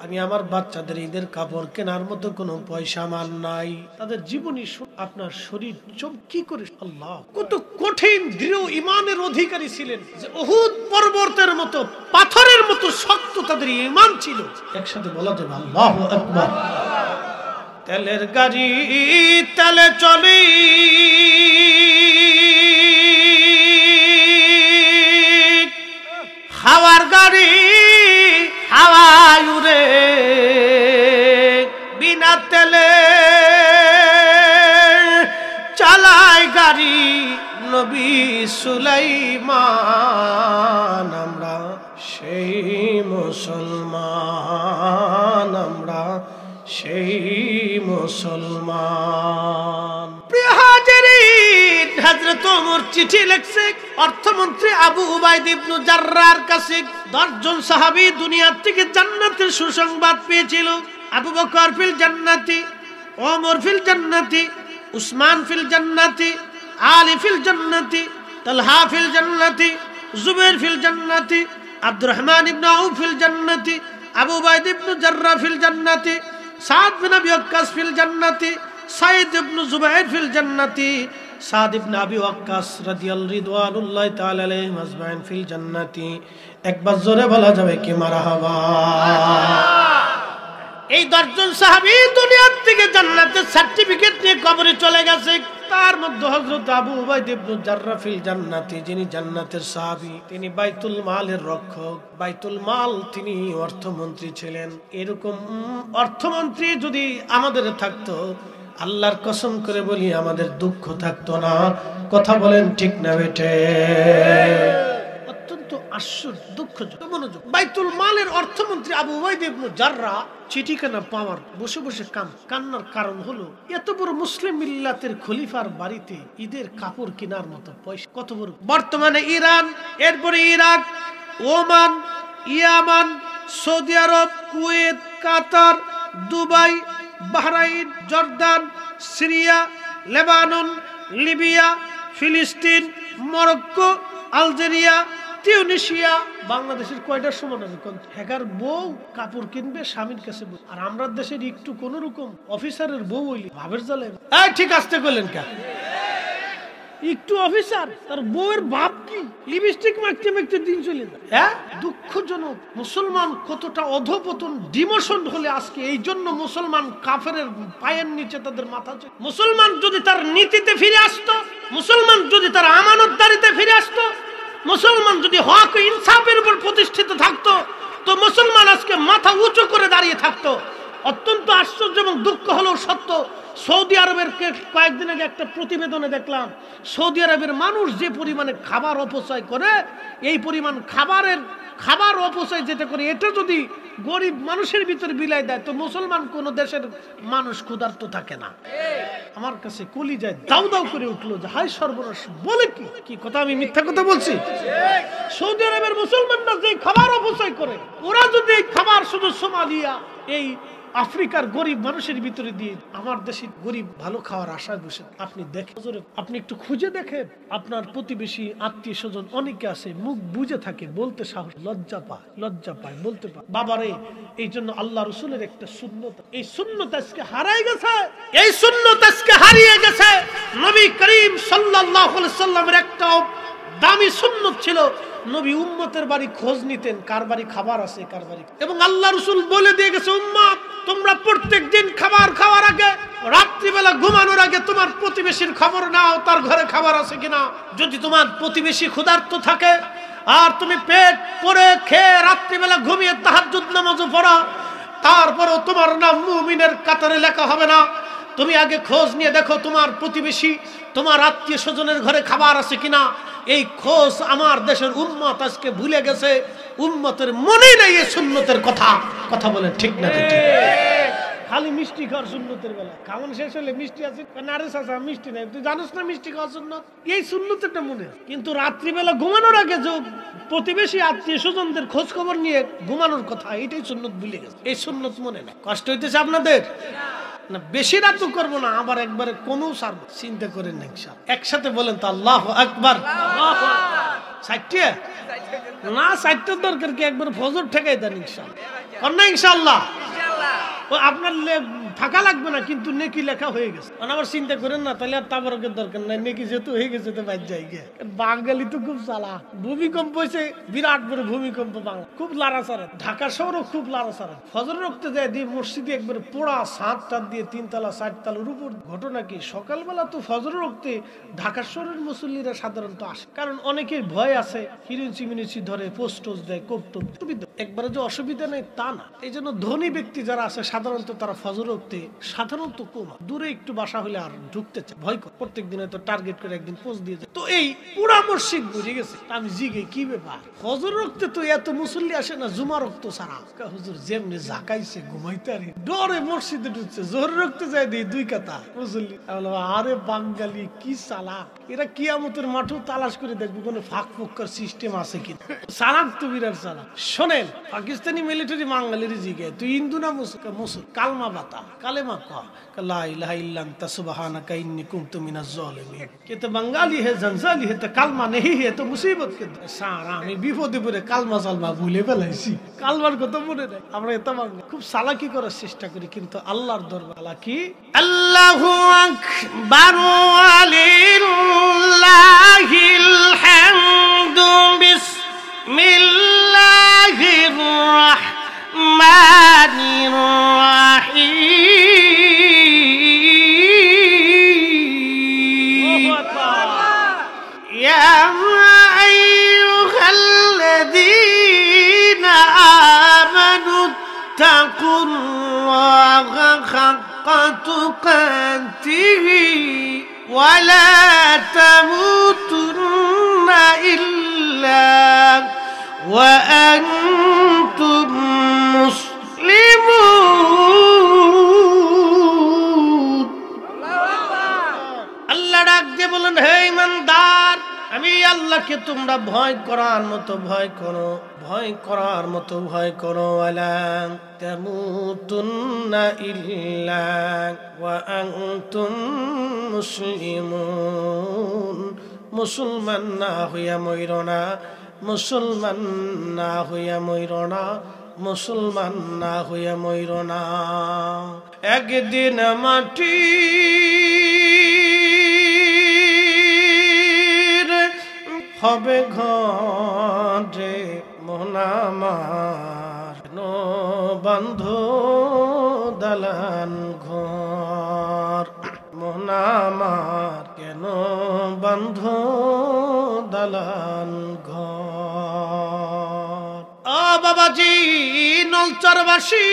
A: আমি আমার বাচ্চাদের ঈদের কাপড় কেনার মতো কোনো পয়সা আমার নাই। তাদের জীবনী আপনার শরীর চমকি করে। আল্লাহ কত কঠিন দৃঢ় ঈমানের অধিকারী ছিলেন, যে উহুদ পর্বতের মতো পাথরের মতো শক্ত তাদের ঈমান ছিল। একসাথে বলা যাবে আল্লাহু আকবার। তেলের গাড়ি তেলে চলে, হাওয়ার গাড়ি হাওয়ায় উড়ে, বিনা তেলে চালায় গাড়ি নবী সুলাইমান। আমরা সেই মুসলমান, আমরা সেই মুসলমান। প্রিয় হাজিরিন, হযরত ওমর চিঠি লিখছে অর্থমন্ত্রী আবু উবাইদ ইবনে জাররার কাছে। 10 জন সাহাবী দুনিয়া থেকে জান্নাতের সুসংবাদ পেয়েছিল। আবু বকর ফিল জান্নাতি, ওমর ফিল জান্নাতি, উসমান ফিল জান্নাতি, আলী ফিল জান্নাতি, তালহা ফিল জান্নাতি, জুবাইর ফিল জান্নাতি, আব্দুর রহমান ইবনে আউফ ফিল জান্নাতি, আবু উবাইদ ইবনে জাররাহ ফিল জান্নাতি, সাদ বিন আবি ওয়াক্কাস ফিল জান্নাতি, সাইদ ইবনে জুবাইর ফিল জান্নাতি, সাদ ইবনে আবি ওয়াক্কাস রাদিয়াল্লাহু রিদওয়ানুল্লাহি তাআলা আলাইহিম আজমাইন ফিল জান্নাতি। একবার জোরে বলা যাবে কি মারহাবা। এই 10 জন সাহাবী দুনিয়ার থেকে জান্নাতের সার্টিফিকেট নিয়ে কবরে চলে গেছে। তার মধ্যে হযরত আবু উবাইদ ইবনে জাররাহ ফিল জান্নাতি, যিনি জান্নাতের সাহাবী, তিনি বাইতুল মালের রক্ষক। বাইতুল মাল, তিনি অর্থমন্ত্রী ছিলেন। এরকম অর্থমন্ত্রী যদি আমাদের থাকতো, আল্লাহর কসম করে বলি আমাদের দুঃখ থাকতো না। কথা বলেন ঠিক না বেটে? অত্যন্ত আশ্চর্য, দুঃখজনক, মনোযোগ। বাইতুল মালের অর্থমন্ত্রী আবু উবাইদ ইবনে জাররাহ চিঠিখানা পাওয়ার বসে বসে কান্নার কারণ হলো, এত বড় মুসলিম মিল্লাতের খলিফার বাড়িতে ঈদের কাপড় কেনার মতো পয়সা কত বড়। বর্তমানে ইরান, এরপরে ইরাক, ওমান, ইয়ামান, Saudi Arab, Kuwait, Qatar, Dubai, Bahrain, Jordan, Syria, Lebanon, Libya, ফিলিস্তিন, মরক্কো, আলজেরিয়া, টিউনিশিয়া, বাংলাদেশের কয়টার সমান আছে? হ্যাকার বউ কাপড় কিনবে স্বামীর কাছে। আর আমরা দেশের একটু কোন রকম অফিসারের বউ হইলি ভাবের জ্বালে ঠিক আসতে করলেন কা একটু অফিসার, তার বউয়ের বাপ কি লিপস্টিক মাখতে মাখতে দিন চলে যায়। হ্যাঁ, দুঃখজনক। মুসলমান কতটা অধপতন, ডিমোশন হলে আজকে। এই জন্য মুসলমান কাফেরের পায়ের নিচে তাদের মাথা। মুসলমান যদি তার নীতিতে ফিরে আসতো, মুসলমান যদি তার আমানতদারিতে ফিরে আসতো, মুসলমান যদি হক ও ইনসাফের উপর প্রতিষ্ঠিত থাকতো, তো মুসলমান আজকে মাথা উঁচু করে দাঁড়িয়ে থাকতো। অত্যন্ত আশ্চর্য এবং দুঃখ হলো সত্য, সৌদি আরবের কয়েকদিন আগে একটা প্রতিবেদনে দেখলাম, সৌদি আরবের মানুষ যে পরিমাণে খাবার অপচয় করে, এই পরিমাণ খাবার অপচয় যেটা করে, এটা যদি গরিব মানুষের ভিতরে বিলাই দেয়, তো মুসলমান কোন দেশের মানুষ ক্ষুধার্ত থাকে না। আমার কাছে কলিজায় দাউ দাউ করে উঠলো যে হায় সর্বনাশ, বলে কি কথা, আমি মিথ্যা কথা বলছি? সৌদি আরবের মুসলমানরা যে খাবার অপচয় করে, ওরা যদি এই খাবার শুধু সোমালিয়া, এই আফ্রিকার গরিব মানুষের ভিতরে দিয়ে আমার দেশের গরিব ভালো খাওয়ার আশায় বসে, আপনি দেখেন, আপনি একটু খুঁজে দেখেন, আপনার প্রতিবেশী আত্মীয় স্বজন অনেকে আছে, মুখ বুঝে থাকে, বলতে সাহস, লজ্জা পায় বলতে পারে। বাবারে, এই জন্য আল্লাহ রসুলের একটা সুন্নত, এই সুন্নত আজকে হারাই গেছে, এই সুন্নত আজকে হারিয়ে গেছে। নবী করিম সাল্লাল্লাহু আলাইহি সাল্লামের একটা দামি সুন্নত ছিল, নবী উম্মতের বাড়ি খোঁজ নিতেন, কার বাড়ি খাবার আছে, কার বাড়ি। এবং আল্লাহ রাসূল বলে দিয়ে গেছে, উম্মত তোমরা প্রত্যেক দিন খাবার খাওয়ার আগে, রাত্রিবেলা ঘুমানোর আগে তোমার প্রতিবেশীর খবর নাও, তার ঘরে খাবার আছে কিনা। যদি তোমার প্রতিবেশী ক্ষুধার্ত থাকে আর তুমি পেট পরে খেয়ে রাত্রিবেলা ঘুমিয়ে তাহাজ্জুদ নামাজও পড়ো, তারপরেও তোমার নাম মুমিনের কাতারে লেখা হবে না। তুমি আগে খোঁজ নিয়ে দেখো তোমার প্রতিবেশী, তোমার আত্মীয় স্বজনের ঘরে খাবার আছে কিনা। এই খোঁজ আমার দেশের উম্মত আজকে ভুলে গেছে, উম্মতের মনে নাই এই সুন্নতের কথা বলেন ঠিক না? খালি মিষ্টি খাওয়ার সুন্নতের বেলা, খাওয়ান শেষ হলে মিষ্টি আছে না রে চাচা, মিষ্টি নাই, তুই জানিস না মিষ্টি খাওয়ার সুন্নত, এই সুন্নতেরটা মনে। কিন্তু রাত্রিবেলা ঘুমানোর আগে যে প্রতিবেশী আত্মীয় স্বজনদের খোঁজ খবর নিয়ে ঘুমানোর কথা, এটাই সুন্নত ভুলে গেছে, এই সুন্নত মনে নাই। কষ্ট হইতেছে আপনাদের না? বেশি রাত করবো না, আবার একবারে কোনো সারবো, চিন্তা করেন না। একসাথে বলেন তো আল্লাহু আকবার। সাইটে না, সাইটটার দরকার কি, একবার ফজর ঠেকাই দেন ইনশাআল্লাহ, ইনশাআল্লাহ ও আপনার থাকা লাগবে না, কিন্তু নেকি লেখা হয়ে গেছে। আবার চিন্তা করেন না, তাহলে আর তাবারকের দরকার নাই, নেকি যেহেতু হয়ে গেছে তো বাদ যাই গে। বাঙালি তো খুব চালা, ভূমিকম্প হয়েছে, বিরাট বড় ভূমিকম্প, বাংলা খুব লাড়াচাড়া, ঢাকা শহরও খুব লাড়াচাড়া। ফজর রক্তে যায় দিয়ে মসজিদে একবারে পোড়া ছাদ দিয়ে 3 তলা 4 তলার উপর। ঘটনা কি, সকালবেলা তো ফজর রক্তে ঢাকা শহরের মুসল্লিরা সাধারণত আসে, কারণ অনেকের ভয় আছে, হিরুঞ্চি মিনুচি ধরে, পোস্টোস দেয়, কোপটোপ। একবারে যে অসুবিধা নেই তা না, এই জন্য ধনী ব্যক্তি যারা আছে সাধারণত তারা ফজর দূরত্বে সাধারণত কম, দূরে একটু বাসা হলে আর ঢুকতে চায়, ভয় করে। প্রত্যেক দিনে তো টার্গেট করে একদিন পোস্ট দিয়ে যায়। তো এই পুরা মসজিদ বুঝে গেছে। আমি জিগে কি ব্যাপার, ফজর রক্তে তো এত মুসল্লি আসে না, জুমা রক্ত ছাড়া। হুজুর যেমনি জাকাইছে ঘুমাইতে আর ডরে মসজিদে ঢুকছে, জোর রক্তে যায় দিই 2 কাতা মুসল্লি। আরে বাঙালি কি চালাক, এরা কিয়ামতের মাঠও তালাশ করে দেখবে কোন ফাঁক ফোক্কার সিস্টেম আছে কিনা। চালাক তো বিরাট চালাক। শোনেন, পাকিস্তানি মিলিটারি বাঙালির জিগে তুই হিন্দু না মুসল, কালমা বাতা কালেমা কা লা ইলাহা ইল্লা আনতা সুবহানাকা ইন্নী কুনতু মিনাজ জালিমিন। কে তো বাঙালি হে জঞ্জালি হে, তো কালমা নেই হে তো মুসিবত কে। সারা আমি বিপদে পড়ে কালমা সালমা ভুলে ফেলাইছি, কালমার কথা মনে নাই। আমরা এত বাংলা খুব চালাকি করার চেষ্টা করি, কিন্তু আল্লাহর দরবার কি। আল্লাহু আকবার ওয়ালিল্লাহিল হামদু বিসমিল্লাহির রাহমানির রাহিম। ইয়া আইয়ুহাল্লাযীনা আমানু তাকুল্লাহা হাক্কা তুকাতিহি ওয়া লা তামুতুন্না ইল্লা ওয়া আনতুম মুসলিমুন। আল্লাহ ডাক দিয়ে বলেন, হে ইমানদার, আমি আল্লাহকে তোমরা ভয় করার মতো ভয় করো, ভয় করার মতো ভয় করো। ওয়ালা তামুতুন্না ইল্লা ওয়া আনতুম মুসলিমুন। মুসলমান না হইয়া মইরো না, মুসলমান না হইয়া মইরো না, মুসলমান না হইয়া মইরো না। একদিন মাটি হবে ঘরে মন আমার, নো বন্ধ দালান ঘর। মন আমার কেন বন্ধ দালান ঘর। ও বাবাজি নলচরবাসী,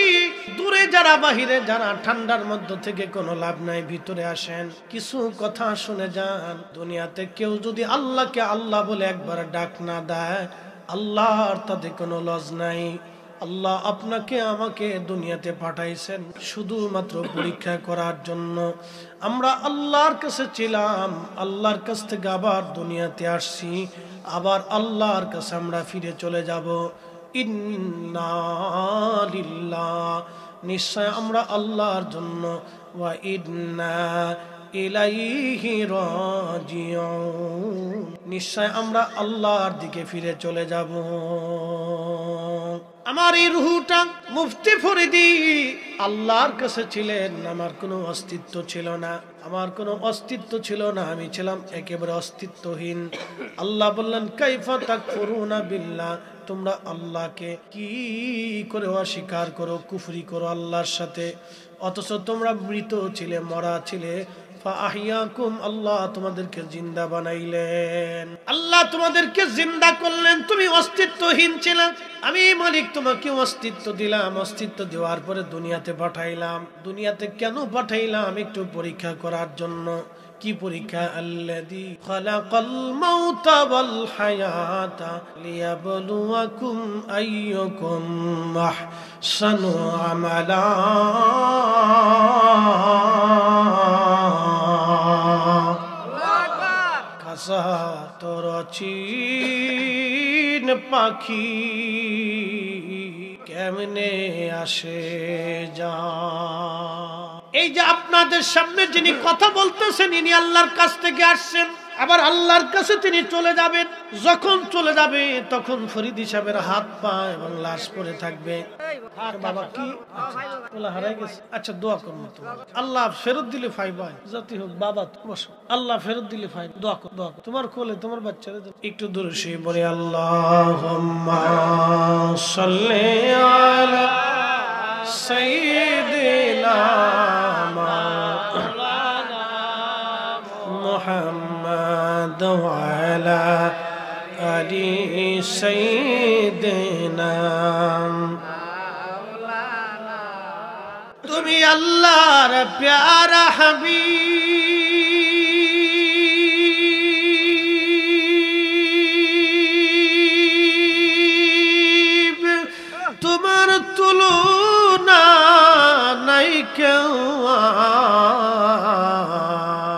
A: দূরে যারা বাহিরে যারা, ঠান্ডার মধ্য থেকে কোনো লাভ নাই, ভিতরে আসেন, কিছু কথা শুনে যান। দুনিয়াতে কেউ যদি আল্লাহকে আল্লাহ বলে একবার ডাক না দেয়, আল্লাহর তাতে কোনো লজ নাই। আল্লাহ আপনাকে আমাকে দুনিয়াতে পাঠাইছেন শুধুমাত্র পরীক্ষা করার জন্য। আমরা আল্লাহর কাছে ছিলাম, আল্লাহর কাছ থেকে আবার দুনিয়াতে আসছি, আবার আল্লাহর কাছে আমরা ফিরে চলে যাব। ইন্না লিল্লাহ, নিশ্চয় আমরা আল্লাহর জন্য, ওয়া ইন্না ইলাইহি রাজিউন, নিশ্চয় আমরা আল্লাহর দিকে ফিরে চলে যাব। আমার এই রুহটা মুফতি ফরিদি আল্লাহর কাছে ছিলেন, আমার কোনো অস্তিত্ব ছিল না, আমার কোনো অস্তিত্ব ছিল না, আমি ছিলাম একেবারে অস্তিত্বহীন। আল্লাহ বললেন, কাইফা তাকফুরুনা বিল্লাহ, তোমরা আল্লাহকে কি করে অস্বীকার করো, কুফরি করো আল্লাহর সাথে, অথচ তোমরা মৃত ছিলে, মরা ছিলে। ফাআহিয়াকুম, আল্লাহ তোমাদেরকে জিন্দা বানাইলেন, আল্লাহ তোমাদেরকে জিন্দা করলেন। তুমি অস্তিত্বহীন ছিলে, আমি মালিক তোমাকে অস্তিত্ব দিলাম, অস্তিত্ব দেওয়ার পরে দুনিয়াতে পাঠাইলাম। দুনিয়াতে কেন পাঠাইলাম? একটু পরীক্ষা করার জন্য। কি পরীক্ষা? আল্লাযী খালাকাল মাউতা ওয়াল হায়াতা লিয়াবলুয়াকুম আইয়ুকুম আহসানু আমালা। কাসা তোর চিন পাখি কেমনে আসে যা। এই যে আপনাদের সামনে যিনি কথা বলতেছেন, ইনি আল্লাহর কাছ থেকে আসছেন, আবার আল্লাহর কাছে তিনি চলে যাবেন। যখন চলে যাবে তখন ফরিদি সাহেবের হাত পা এবং লাশ পড়ে থাকবে। বাবা কি হারাই গেছে? আচ্ছা দোয়া করুন, আল্লাহ ফেরত দিলে ফাইবা জাতি হোক। বাবা বসো, আল্লাহ ফেরত দিলে ফাইবা, দোয়া কর, দোয়া কর। তোমার কোলে তোমার বাচ্চারা একটু দূরে সে বলে, আল্লাহুম্মা সাল্লি আলা সাইয়্যিদিনা মুহাম্মাদ ওয়া আলা আলি সাইয়্যিদিনা। তুমি আল্লাহর প্যারা হাবিব তোমার তুলনা নাই কেউ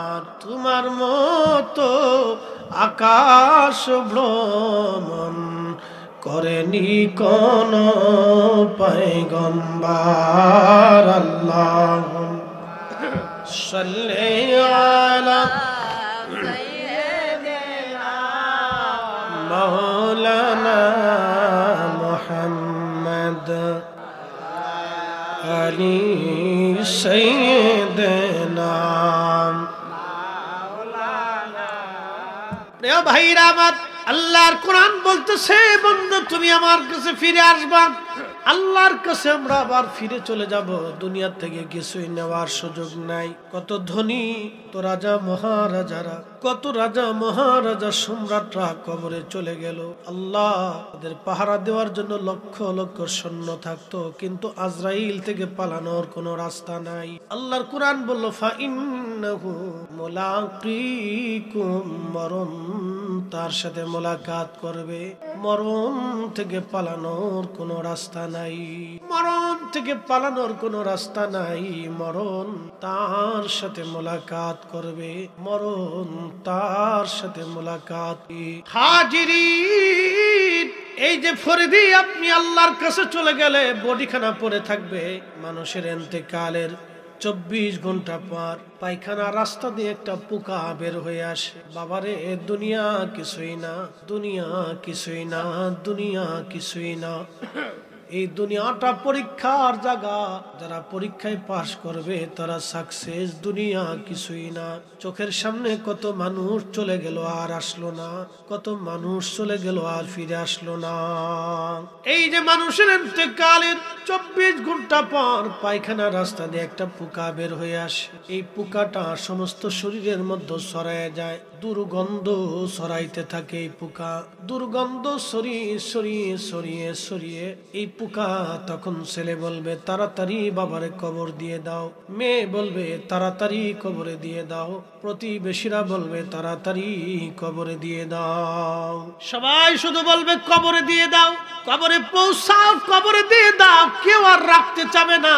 A: আর তোমার মতো আকাশ ভ্রমণ করেনি কোন পয়গম্বর আল্লাহুম্মা সাল্লি আলা সাইয়্যিদিনা মাওলানা মুহাম্মদ আলি সাইয়্যিদিনা মাওলানা। প্রিয় ভাইরা আমার, আল্লাহর কোরআন বলতেছে বন্ধু তুমি আমার কাছে ফিরে আসবা। আল্লাহর কাছে আমরা আবার ফিরে চলে যাব, দুনিয়া থেকে কিছুই নেওয়ার সুযোগ নাই। কত ধনী তো রাজা মহারাজারা, কত রাজা মহারাজা সম্রাটরা কবরে চলে গেল। আল্লাহ তাদের পাহারা দেওয়ার জন্য লক্ষ লক্ষ সৈন্য থাকতো, কিন্তু আজরাইল থেকে পালানোর কোনো রাস্তা নাই। আল্লাহর কোরআন বলল ফাইন্নাহু মুলাকিকুম, মরণ তার সাথে মোলাকাত করবে। মরণ থেকে পালানোর কোনো রাস্তা নাই, মরণ থেকে পালানোর কোনো রাস্তা নাই। মরণ তার সাথে মোলাকাত করবে, মরণ তার সাথে মোলাকাত। হাজিরিন, এই যে ফরিদি আপনি আল্লাহর কাছে চলে গেলে বডিখানা পড়ে থাকবে। মানুষের ইন্তেকালের 24 ঘন্টা পর পায়খানা রাস্তা দিয়ে একটা পোকা বের হয়ে আসে। বাবারে দুনিয়া কিছুই না, দুনিয়া কিছুই না, দুনিয়া কিছুই না। এই দুনিয়াটা পরীক্ষার জায়গা, যারা পরীক্ষায় পাশ করবে তারা সাকসেস। দুনিয়া কিছুই না। চোখের সামনে কত মানুষ চলে গেল আর আসলো না, কত মানুষ চলে গেল আর ফিরে আসলো না। এই যে মানুষের ইন্তেকালের 24 ঘন্টা পর পায়খানা রাস্তা দিয়ে একটা পোকা বের হয়ে আসে। এই পোকাটা সমস্ত শরীরের মধ্যে ছড়ায় যায়, দুর্গন্ধ ছড়াইতে থাকে। এই পোকা দুর্গন্ধ সরিয়ে সরিয়ে সরিয়ে সরিয়ে এই পোকা তখন ছেলে বলবে তাড়াতাড়ি বাবারে কবর দিয়ে দাও, মেয়ে বলবে তাড়াতাড়ি কবরে দিয়ে দাও, প্রতিবেশীরা বলবে তাড়াতাড়ি কবরে দিয়ে দাও। সবাই শুধু বলবে কবরে দিয়ে দাও, কবরে পৌঁছাও, কবরে দিয়ে দাও। কেউ আর রাখতে চাবে না।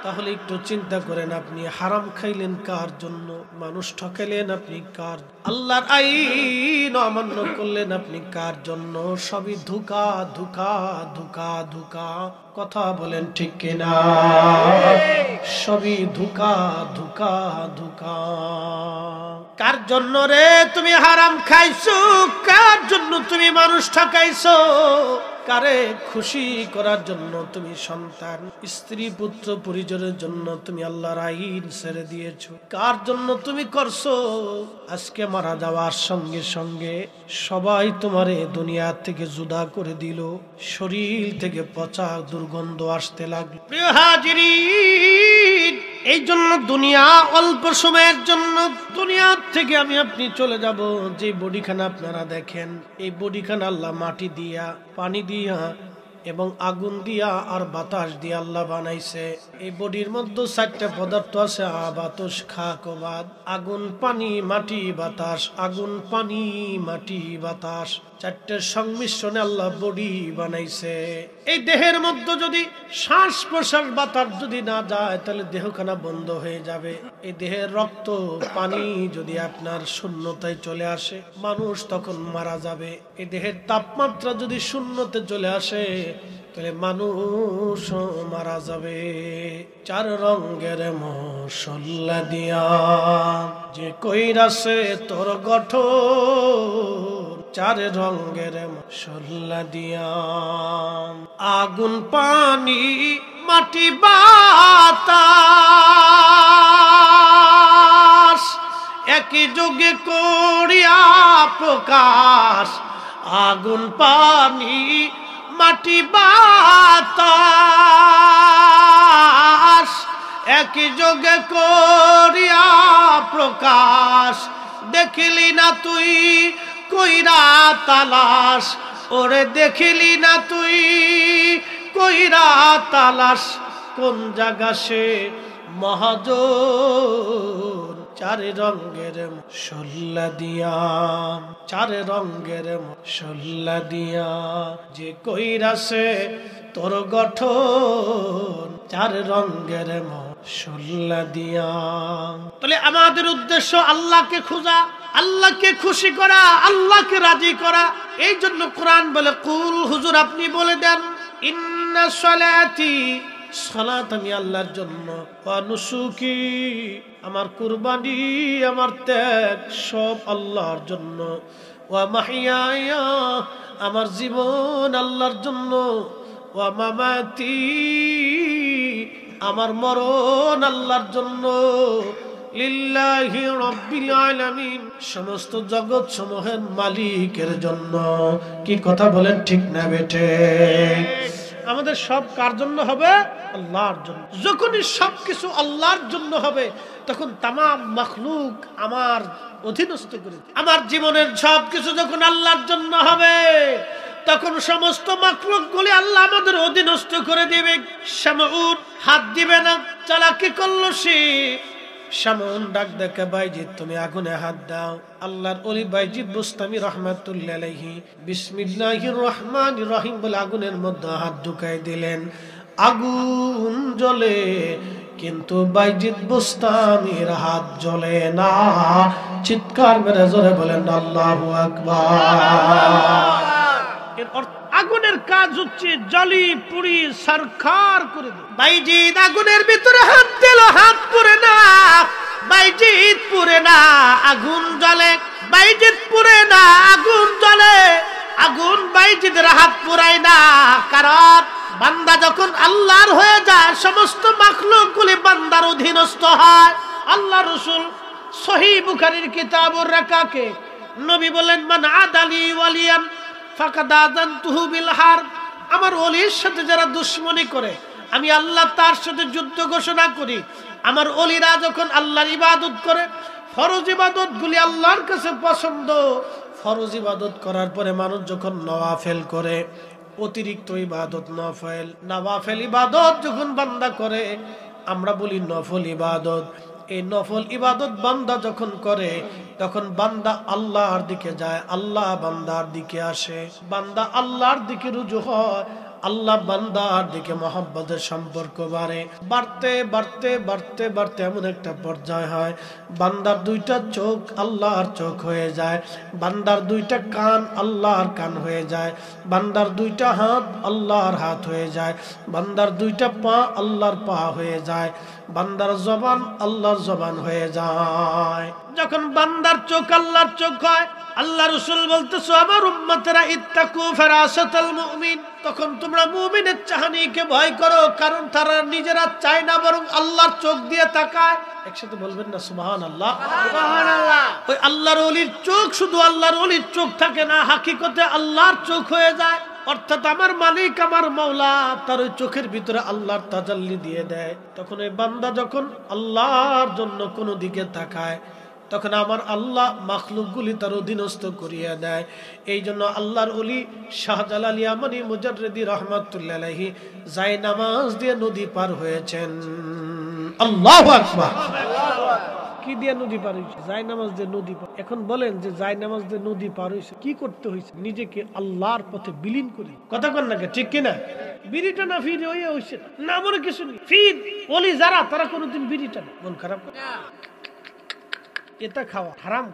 A: তাহলে একটু চিন্তা করেন, আপনি হারাম খাইলেন কার জন্য? মানুষ ঠকাইলেন আপনি কার? আল্লাহর আইন অমান্য করলেন আপনি কার জন্য? সবই ধোঁকা ধোঁকা ধোঁকা ধোঁকা। কথা বলেন ঠিক কিনা? সবই ধোঁকা ধোঁকা ধোঁকা। কার জন্য রে তুমি হারাম খাইছো? কার জন্য তুমি মানুষ ঠকাইছো? কারে খুশি করার জন্য তুমি সন্তান, স্ত্রী, পুত্র, পরিজনের জন্য তুমি আল্লাহর আইন ছেড়ে দিয়েছো? কার জন্য তুমি করছো? আজকে মারা যাওয়ার সঙ্গে সঙ্গে সবাই তোমারে দুনিয়া থেকে জুদা করে দিল, শরীর থেকে পচা দুর্গন্ধ আসতে লাগলো। প্রিয় হাজিরিন, এই জন্য দুনিয়া অল্প সময়ের জন্য। দুনিয়া থেকে আমি আপনি চলে যাব। যে বডিখানা আপনারা দেখেন, এই বডিখানা আল্লাহ মাটি দিয়া, পানি দিয়া এবং আগুন দিয়া আর বাতাস দিয়া আল্লাহ বানাইছে। এই বডির মধ্যে 4টা পদার্থ আছে, বাতাস, খাক, বাদ। আগুন, পানি, মাটি, বাতাস। আগুন, পানি, মাটি, বাতাস, 4টার সংমিশ্রণে আল্লাহ বডি বানাইছে। এই দেহের মধ্যে যদি শ্বাস প্রশ্বাস বাতাস যদি না যায় তাহলে দেহখানা বন্ধ হয়ে যাবে। এই দেহের রক্ত পানি যদি আপনার শূন্যতায় চলে আসে, মানুষ তখন মারা যাবে। এই দেহের তাপমাত্রা যদি শূন্যতে চলে আসে তাহলে মানুষ মারা যাবে। 4 রঙের মশলা দিয়া যে কইরাছে তোর গঠন, 4 রঙের মশলা দিয়া। আগুন, পানি, মাটি, বাতাস একই যুগে করিয়া প্রকাশ। আগুন, পানি, মাটি, বাতাস একই যুগে করিয়া প্রকাশ। দেখিলি না তুই কইরা তালাশ, ওরে দেখিলি না তুই কইরা তালাশ। কোন জায়গা সে মহাজন চার রঙের শোল্লা দিয়া, চার রঙের শোল্লা দিয়া যে কইরাছে তোর গঠন, চার রঙের শোল্লা দিয়া। তাহলে আমাদের উদ্দেশ্য আল্লাহকে খোঁজা, আল্লাহকে খুশি করা, আল্লাহকে রাজি করা। এই জন্য কোরআন বলে কুল, হুজুর আপনি বলে দেন, ইন্না সালাতি, সালাত আমি আল্লাহর জন্য, ওয়া নুসুকি আমার কুরবানি, আমার ত্যাগ সব আল্লাহর জন্য, ওয়া মাহিয়ায়া আমার জীবন আল্লাহর জন্য, ওয়া মামাতি আমার মরণ আল্লাহর জন্য, লিল্লাহি রাব্বিল আলামিন সমস্ত জগৎ সমূহের মালিকের জন্য। কি কথা বলেন, ঠিক না বেঠে? আমাদের সব কার জন্য হবে? আল্লাহর জন্য। যখনই সবকিছু আল্লাহর জন্য হবে তখন তামাম মাখলুক আমার অধীনস্থ করে, আমার জীবনের সবকিছু যখন আল্লাহর জন্য হবে তখন সমস্ত মাখলুক গুলি আল্লাহ আমাদের অধীনস্থ করে দিবে। শামউন হাত দিবে না, চালাকি করলো সে। শামউন ডাক দেখে, বাইজিৎ তুমি আগুনে হাত দাও। আল্লাহর ওলি বাইজিৎ বুস্তামি রহমাতুল্লাহ আলাইহি বিসমিল্লাহির রহমানির রহিম বলে আগুনের মধ্যে হাত ঢুকাই দিলেন। আগুন জ্বলে, কিন্তু বাইজিৎ বুস্তামির হাত জ্বলে না। চিৎকার মেরে জোরে বলেন আল্লাহু আকবার। এর অর্থ আগুনের কাজ হচ্ছে জ্বলি পুড়ি সরকার করে দেয়। বাইজিৎ আগুনের ভিতরে হাত দিল, হাত পুড়ে না, বাইজিৎ পুড়ে না, আগুন জ্বলে। বাইজিৎ পুড়ে না, আগুন জ্বলে। আগুন বাইজিদের হাত পুরায় না, কারণ বান্দা যখন আল্লাহর হয়ে যায় সমস্ত মাখলুকগুলি বান্দার অধীনস্থ হয়। আল্লাহ রাসূল সহিহ বুখারীর কিতাবুর রাকাকে নবী বলেন, মান আদালি ওয়ালিয়ান ফাকাদ আযানতুহু বিল হারব। আমার ওলির সাথে যারা দুশমনি করে আমি আল্লাহ তার সাথে যুদ্ধ ঘোষণা করি। আমার ওলিরা যখন আল্লাহর ইবাদত করে, ফরজ ইবাদতগুলি আল্লাহর কাছে পছন্দ। ফরজ ইবাদত করার পরে মানুষ যখন নওয়াফেল করে, অতিরিক্ত ইবাদত নফল, নওয়াফেল ইবাদত যখন বান্দা করে, আমরা বলি নফল ইবাদত। এই নফল ইবাদত বান্দা যখন করে তখন বান্দা আল্লাহর দিকে যায়, আল্লাহ বান্দার দিকে আসে, বান্দা আল্লাহর দিকে রুজু হয়, আল্লাহ বান্দার দিকে মহব্বতের সম্পর্ক বাড়ে। বাড়তে বাড়তে বাড়তে বাড়তে এমন একটা পর্যায় হয় বান্দার দুইটা চোখ আল্লাহর চোখ হয়ে যায়, বান্দার দুইটা কান আল্লাহর কান হয়ে যায়, বান্দার দুইটা হাত আল্লাহর হাত হয়ে যায়, বান্দার দুইটা পা আল্লাহর পা হয়ে যায়, বান্দার জবান আল্লাহর জবান হয়ে যায়। যখন বান্দার চোখ আল্লাহর চোখ হয়, আল্লাহ রাসূল বলতেছো আমার উম্মতেরা ইত্তাকু ফারাসাতাল মুমিন, তখন তোমরা মুমিনের চাহনিকে ভয় করো, কারণ তারা নিজেরা চায় না বরং আল্লাহর চোখ দিয়ে তাকায়। একসাথে বলবেন না সুবহানাল্লাহ, সুবহানাল্লাহ। ওই আল্লাহর ওলির চোখ শুধু আল্লাহর ওলির চোখ থাকে না, হাকিকতে আল্লাহর চোখ হয়ে যায়। অর্থাৎ আমার মালিক আমার মাওলা তার ওই চোখের ভিতরে আল্লাহর তাজাল্লি দিয়ে দেয়। তখন ওই বান্দা যখন আল্লাহর জন্য কোনো দিকে তাকায় তখন আমার আল্লাহ মাখলুকগুলি তার অধীনস্থ করিয়া দেয়। এই জন্য আল্লাহর ওলি শাহজালাল ইয়ামানি মুজাররিদি রহমাতুল্লাহ আলাইহি যাই নামাজ দিয়ে নদী পার হয়েছেন। আল্লাহু আকবার। কি দিয়ে নদী পার হয়েছে? যাই নামাজ দিয়ে নদী পার। এখন বলেন যে যাই নামাজ দিয়ে নদী পার হয়েছে, কি করতে হয়েছে? নিজেকে আল্লাহর পথে বিলীন করি। কথা কন না, ঠিক কিনা? বিড়িটা না ফিরে হয়েছে না, মনে কিছু নেই। ফির ওলি যারা তারা কোনোদিন বিড়িটা না, মন খারাপ করে এটা খাওয়া হারাম।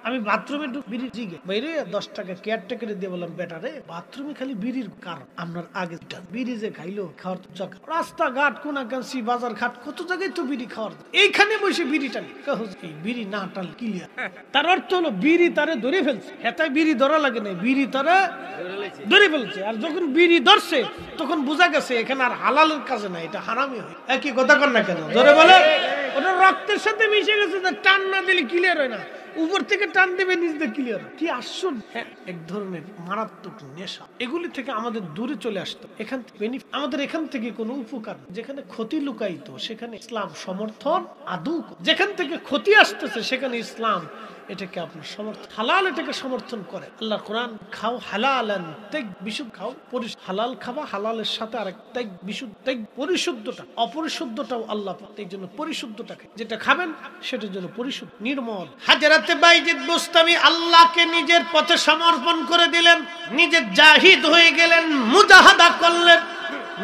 A: আমি বাথরুমে বিড়ি জিগে বাইরে 10 টাকা কেয়ারটেকারে দিয়ে বললাম, বেটা রে বাথরুমে খালি বিড়ির কারণ আপনার আগে বিড়ি যে খাইলো খাওয়ার তো জায়গা, রাস্তাঘাট কোনাকাঞ্চি বাজার ঘাট কত জায়গায় তো বিড়ি খাওয়ার, এইখানে বসে বিড়ি টানি। এই বিড়ি না টাল ক্লিয়ার, তার অর্থ হলো বিড়ি তারে ধরে ফেলছে। হেতায় বিড়ি ধরা লাগে না, বিড়ি তারে ধরে ফেলছে। আর যখন বিড়ি ধরছে তখন বোঝা গেছে এখানে আর হালালের কাজে না, এটা হারামই হয়। একই কথা কর না কেন? ধরে বলে ওটা রক্তের সাথে মিশে গেছে, টান না দিলে ক্লিয়ার হয় না, উপর থেকে টান দেবে নিচ দিয়ে ক্লিয়ার। কি আশ্চর্য! হ্যাঁ, এক ধরনের মারাত্মক নেশা। এগুলি থেকে আমাদের দূরে চলে আসতো। এখান থেকে আমাদের এখান থেকে কোনো উপকার, যেখানে ক্ষতি লুকায়িত সেখানে ইসলাম সমর্থন আদৌ, যেখান থেকে ক্ষতি আসতেছে সেখানে ইসলাম এটাকে আপনার সমর্থন, হালাল এটাকে সমর্থন করে। আল্লাহ কোরআন, খাও হালালান, ত্যাগ বিশুদ্ধ খাও, হালাল খাবা, হালালের সাথে আরেক ত্যাগ বিশুদ্ধ, ত্যাগ পরিশুদ্ধটা, অপরিশুদ্ধটাও আল্লাহ এই জন্য পরিশুদ্ধটাকে যেটা খাবেন সেটার জন্য পরিশুদ্ধ, নির্মল। হাজরাতে বাইজিদ বুস্তামি আল্লাহকে নিজের পথে সমর্পণ করে দিলেন, নিজে জাহিদ হয়ে গেলেন, মুজাহাদা করলেন,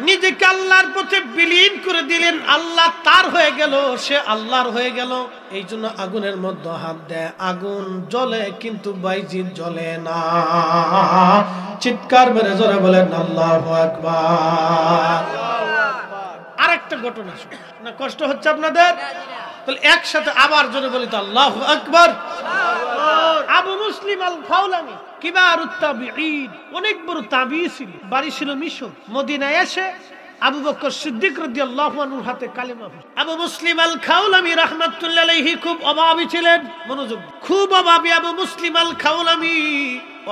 A: নিজেকে আল্লাহর পথে বিলীন করে দিলেন। আল্লাহ তার হয়ে গেল, সে আল্লাহর হয়ে গেল। এই জন্য আগুনের মধ্যে হাত দেয়, আগুন জ্বলে কিন্তু বাইজিদ জ্বলে না। চিৎকার মেরে জোরে বলেন আল্লাহু আকবার। আরেকটা ঘটনা শুনুন না, কষ্ট হচ্ছে আপনাদের? তাহলে একসাথে আবার জোরে বলি তো আল্লাহু আকবার। আবু মুসলিম আল খাওলামি কিবারুত তাবিঈন, অনেক বড় তাবিঈ ছিল, বাড়ি ছিল মিশর। মদিনায় এসে আবু বকর সিদ্দিক রাদিয়াল্লাহু আনহুর হাতে কালেমা। আবু মুসলিম আল খাওলামি রাহমাতুল্লাহি আলাইহি খুব অভাবী ছিলেন, মনোযোগ, খুব অভাবী আবু মুসলিম আল খাওলামি,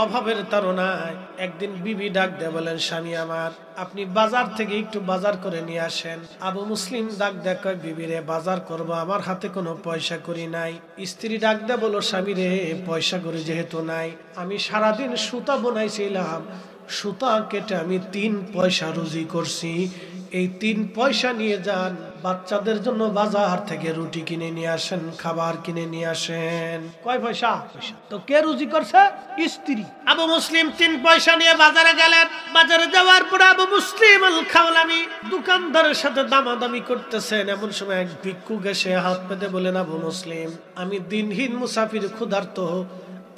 A: অভাবের তাড়নায় একদিন বিবি ডাক দেয়, বলেন স্বামী আমার, আপনি বাজার থেকে একটু বাজার করে নিয়ে আসেন। আবু মুসলিম ডাক দেয়, কয় বিবি রে, বাজার করব, আমার হাতে কোনো পয়সা করি নাই। স্ত্রী ডাক দেয়, বলো স্বামী রে, পয়সা করি যেহেতু নাই, আমি সারাদিন সুতা বানাইছিলাম, সুতা কেটে আমি 3 পয়সা রুজি করছি, এই 3 পয়সা নিয়ে যান, বাচ্চাদের জন্য বাজার থেকে রুটি কিনে নিয়ে আসেন, খাবার কিনে নিয়ে আসেন। কয় পয়সা? তো কে রুজি করছে? স্ত্রী। আবু মুসলিম 3 পয়সা নিয়ে বাজারে গেলেন। বাজারে যাওয়ার পর আবু মুসলিম আল খাওলামি দোকানদারের সাথে দামাদামি করতেছেন। এমন সময় এক ভিক্ষুক এসে হাত পেতে বলেন, আবু মুসলিম, আমি দিনহীন মুসাফির, ক্ষুধার্ত,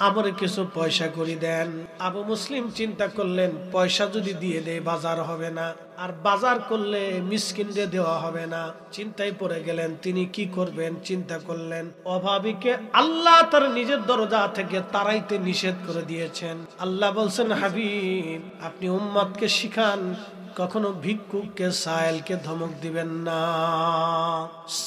A: আমার কিছু পয়সা করে দেন। আবু মুসলিম চিন্তা করলেন, পয়সা যদি দিয়ে দেয় বাজার হবে না, আর বাজার করলে মিসকিনদের দেওয়া হবে না। চিন্তায় পড়ে গেলেন, তিনি কি করবেন চিন্তা করলেন। অভাবীকে আল্লাহ তার নিজের দরজা থেকে তাড়াইতে নিষেধ করে দিয়েছেন। আল্লাহ বলছেন, হাবিব, আপনি উম্মতকে শিখান, কখনো ভিক্ষুককে, সায়েলকে ধমক দিবেন না,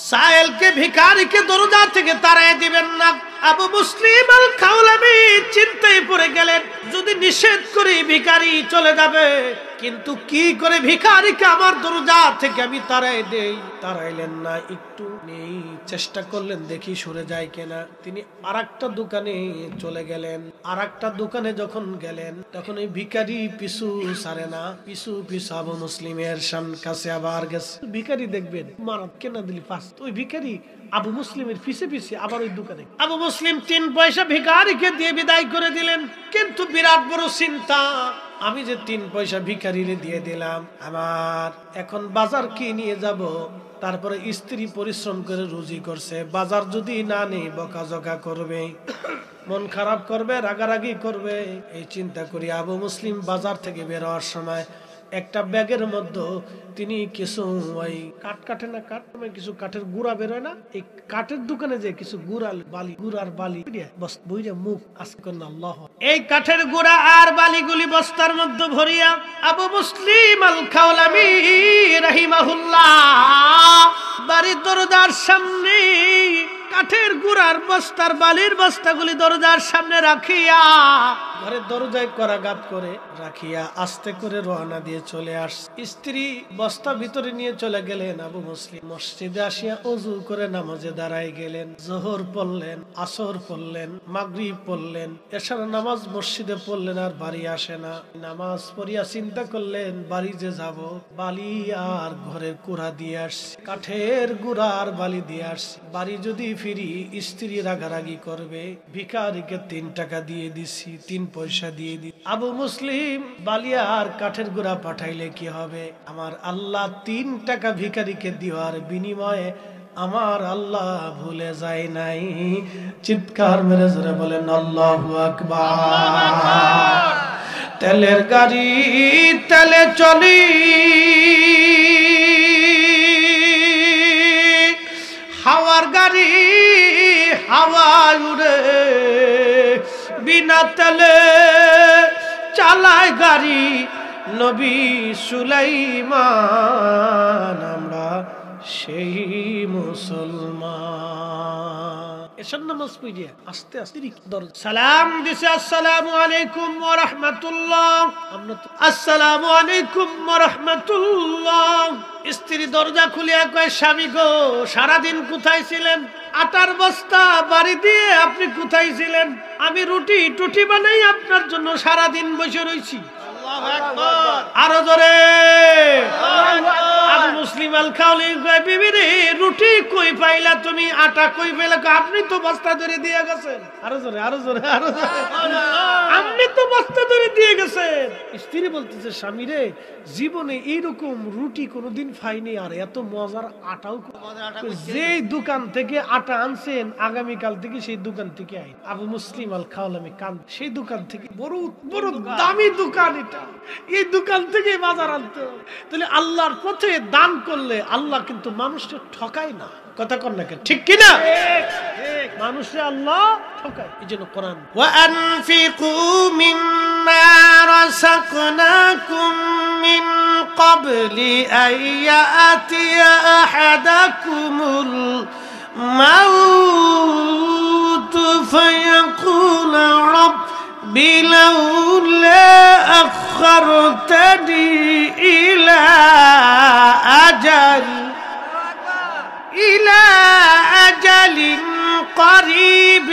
A: সায়েলকে, ভিখারিকে দরজা থেকে তাড়াই দিবেন না। আবু মুসলিম আল খাওলামি চিন্তায় পড়ে গেলেন, যদি নিষেধ করি ভিখারি চলে যাবে, কিন্তু কি করে ভিখারিকে আমার দরজা থেকে আমি তাড়াই দেই। তাড়াইলেন না, একটু নেই চেষ্টা করলেন, দেখি সরে যায় কিনা। তিনি আরেকটা দোকানে চলে গেলেন। আরেকটা দোকানে যখন গেলেন, তখন ওই ভিখারি পিছু ছাড়ে না, পিছু পিছু আবু মুসলিমের কাছে আবার গেছে। ভিখারি দেখবেন মারাত কেনা দিলি ফার্স্ট, ওই ভিখারি আবু মুসলিমের পিছে পিছে আবার ওই দোকানে। আবু মুসলিম 3 পয়সা ভিখারিকে দিয়ে বিদায় করে দিলেন, কিন্তু বিরাট বড় চিন্তা, আমি যে 3 পয়সা ভিখারিরে দিয়ে দিলাম, আমার এখন বাজার কি নিয়ে যাব। তারপরে স্ত্রী পরিশ্রম করে রুজি করছে, বাজার যদি না নেই বকাঝকা করবে, মন খারাপ করবে, রাগারাগি করবে। এই চিন্তা করি আবু মুসলিম বাজার থেকে বের হওয়ার সময় একটা ব্যাগের মধ্যে তিনি কিছু ওই কাঠে না কিছু কাঠের গুঁড়া বেরোয় না, এই কাঠের দোকানে যে কিছু গুড়ার বালি বইরা মুখ আজকে আল্লাহ, এই কাঠের গুঁড়া আর বালিগুলি বস্তার মধ্যে ভরিয়া আবু মুসলিম আল খাওলামি রাহিমাহুল্লাহ বাড়ির দরজার সামনে কাঠের গুঁড়ার বস্তার বালির বস্তাগুলি দরজার সামনে রাখিয়া, ঘরের দরজায় করাঘাত করে রাখিয়া আস্তে করে রওনা দিয়ে চলে আসছে। স্ত্রী বস্তা ভিতরে নিয়ে চলে গেলেন। আবু মুসলিম মসজিদে আসিয়া ওযু করে নামাজে দাঁড়ায় গেলেন। যোহর পড়লেন, আসর পড়লেন, মাগরিব পড়লেন, এশার নামাজ মসজিদে পড়লেন, আর বাড়ি আসে না। নামাজ পড়িয়া চিন্তা করলেন, বাড়ি যে যাব, বালি আর ঘরের কুড়া দিয়ে আসছি, কাঠের গুঁড়া আর বালি দিয়ে আসছি, বাড়ি যদি ফিরি স্ত্রী রাগারাগি করবে। ভিখারিকে 3 টাকা দিয়ে দিছি, 3 পয়সা দিয়ে দি। আবু মুসলিম বালিয়া আর কাঠের গুঁড়া পাঠাইলে কি হবে, আমার আল্লাহ 3 টাকা ভিখারিকে দেওয়ার বিনিময়ে আমার আল্লাহ ভুলে যায় নাই। চিৎকার মেরে জোরে বলেন আল্লাহু আকবার। তেলের গাড়ি তেলে চলি, হাওয়ার গাড়ি হাওয়ায় উড়ে, বিনা তেলে চালায় গাড়ি নবী সুলাইমান, আমরা সেই মুসলমান। এসব নামাজ পড়িয়া আস্তে আস্তে সালাম দিছে, আসসালামু আলাইকুম ওয়া রাহমাতুল্লাহ, আমরা তো আসসালামু আলাইকুম ওয়া রাহমাতুল্লাহ। স্ত্রী দরজা খুলিয়া কয়, স্বামী গো সারাদিন কোথায় ছিলেন? আটার বস্তা বাড়ি দিয়ে আপনি কোথায় ছিলেন? আমি রুটি টুটি বানাই আপনার জন্য সারাদিন বসে রয়েছি। আরো জোরে। আবু মুসলিম আল খাওলি কয়, বিবি রে রুটি কই পাইলা তুমি, আটা কই পাইলা? আপনি তো বস্তা ধরে দিয়ে গেছেন। আরো জোরে, আরো জোরে, আরো জোরে। আপনি তো বস্তা ধরে দিয়ে গেছেন। স্ত্রী বলতেছে, স্বামী রে জীবনে এইরকম রুটি কোনোদিন খাইনি, আর এত মজার আটাও। যেই দোকান থেকে আটা আনছেন আগামীকাল থেকে সেই দোকান থেকে আই। আবু মুসলিম আল খাওলামি কান, সেই দোকান থেকে বড় বড় দামি দোকান, এটা এই দোকান থেকে বাজার আনতো। তাহলে আল্লাহর পথে দান করলে আল্লাহ কিন্তু মানুষকে ঠকায় না। কথা কর না, ঠিক কিনা? মানুষে আল্লাহ ঠকায়। এই জন্য কোরআন, ওয়ানফিকু মিম্মা রাযাকনাকুম মিন ক্বাবলি আইয়াতিয়া আহাদাকুমুল মাউত ফায়াকুলা রাব্বি লাউলা আখখারতানি ইলা أجل قريب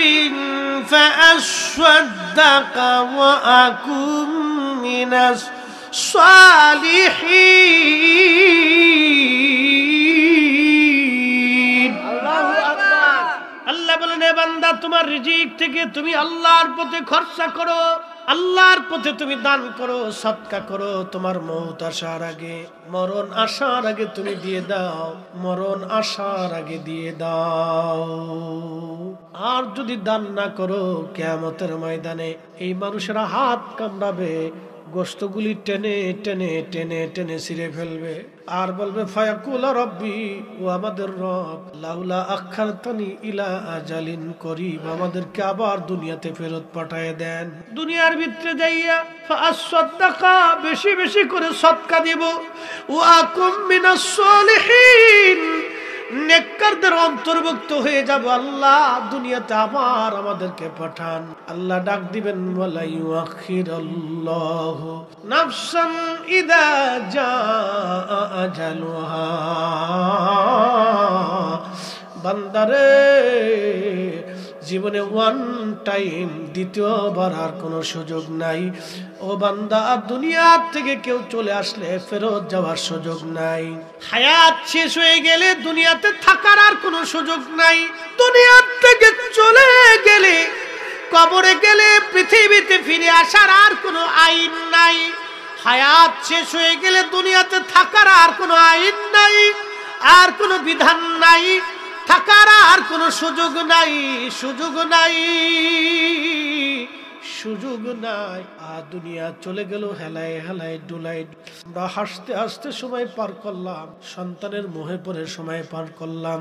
A: فأصدق وأكن من الصالحين আল্লাহ বলেন, হে বান্দা তোমার রিজিক থেকে তুমি আল্লাহর পথে খরচা করো, আল্লাহর পথে তুমি দান করো, সদকা করো। তোমার মওত আসার আগে, মরণ আসার আগে তুমি দিয়ে দাও, মরণ আসার আগে দিয়ে দাও। আর যদি দান না করো, কিয়ামতের ময়দানে এই মানুষেরা হাত কামড়াবে, গোশতগুলি টেনে টেনে টেনে টেনে ছিঁড়ে ফেলবে, আর বলবে ফায়াকুলা রব্বি, ও আমাদের রব, লাউলা আখারতানি ইলা আজালিন করিব, আমাদেরকে আবার দুনিয়াতে ফেরত পাঠায় দেন। দুনিয়ার ভিতরে যাইয়া ফাআসসাদাকা, বেশি বেশি করে সদকা দিব, ওয়া আকুম মিনাস সালিহিন, নেককারদের অন্তর্ভুক্ত হয়ে যাব। আল্লাহ দুনিয়াতে আবার আমাদেরকে পাঠান। আল্লাহ ডাক দিবেন, ওয়ালা ইউআখিরুল্লাহু নাফসান ইযা জাআ আজালুহা, বান্দারে জীবনে ওয়ান টাইম, দ্বিতীয়বার আর কোনো সুযোগ নাই। ও বান্দা, দুনিয়া থেকে কেউ চলে আসলে ফেরত যাওয়ার সুযোগ নাই। হায়াত শেষ হয়ে গেলে দুনিয়াতে থাকার আর কোনো সুযোগ নাই। দুনিয়া থেকে চলে গেলে, কবরে গেলে পৃথিবীতে ফিরে আসার আর কোনো আইন নাই। হায়াত শেষ হয়ে গেলে দুনিয়াতে থাকার আর কোনো আইন নাই, আর কোনো বিধান নাই, থাকার আর কোনো সুযোগ নাই, সুযোগ নাই, সুযোগ নাই। আর দুনিয়া চলে গেল হেলায় হেলায় ডুলাই। আমরা হাসতে হাসতে সময় পার করলাম, সন্তানের মোহে পড়ে সময় পার করলাম,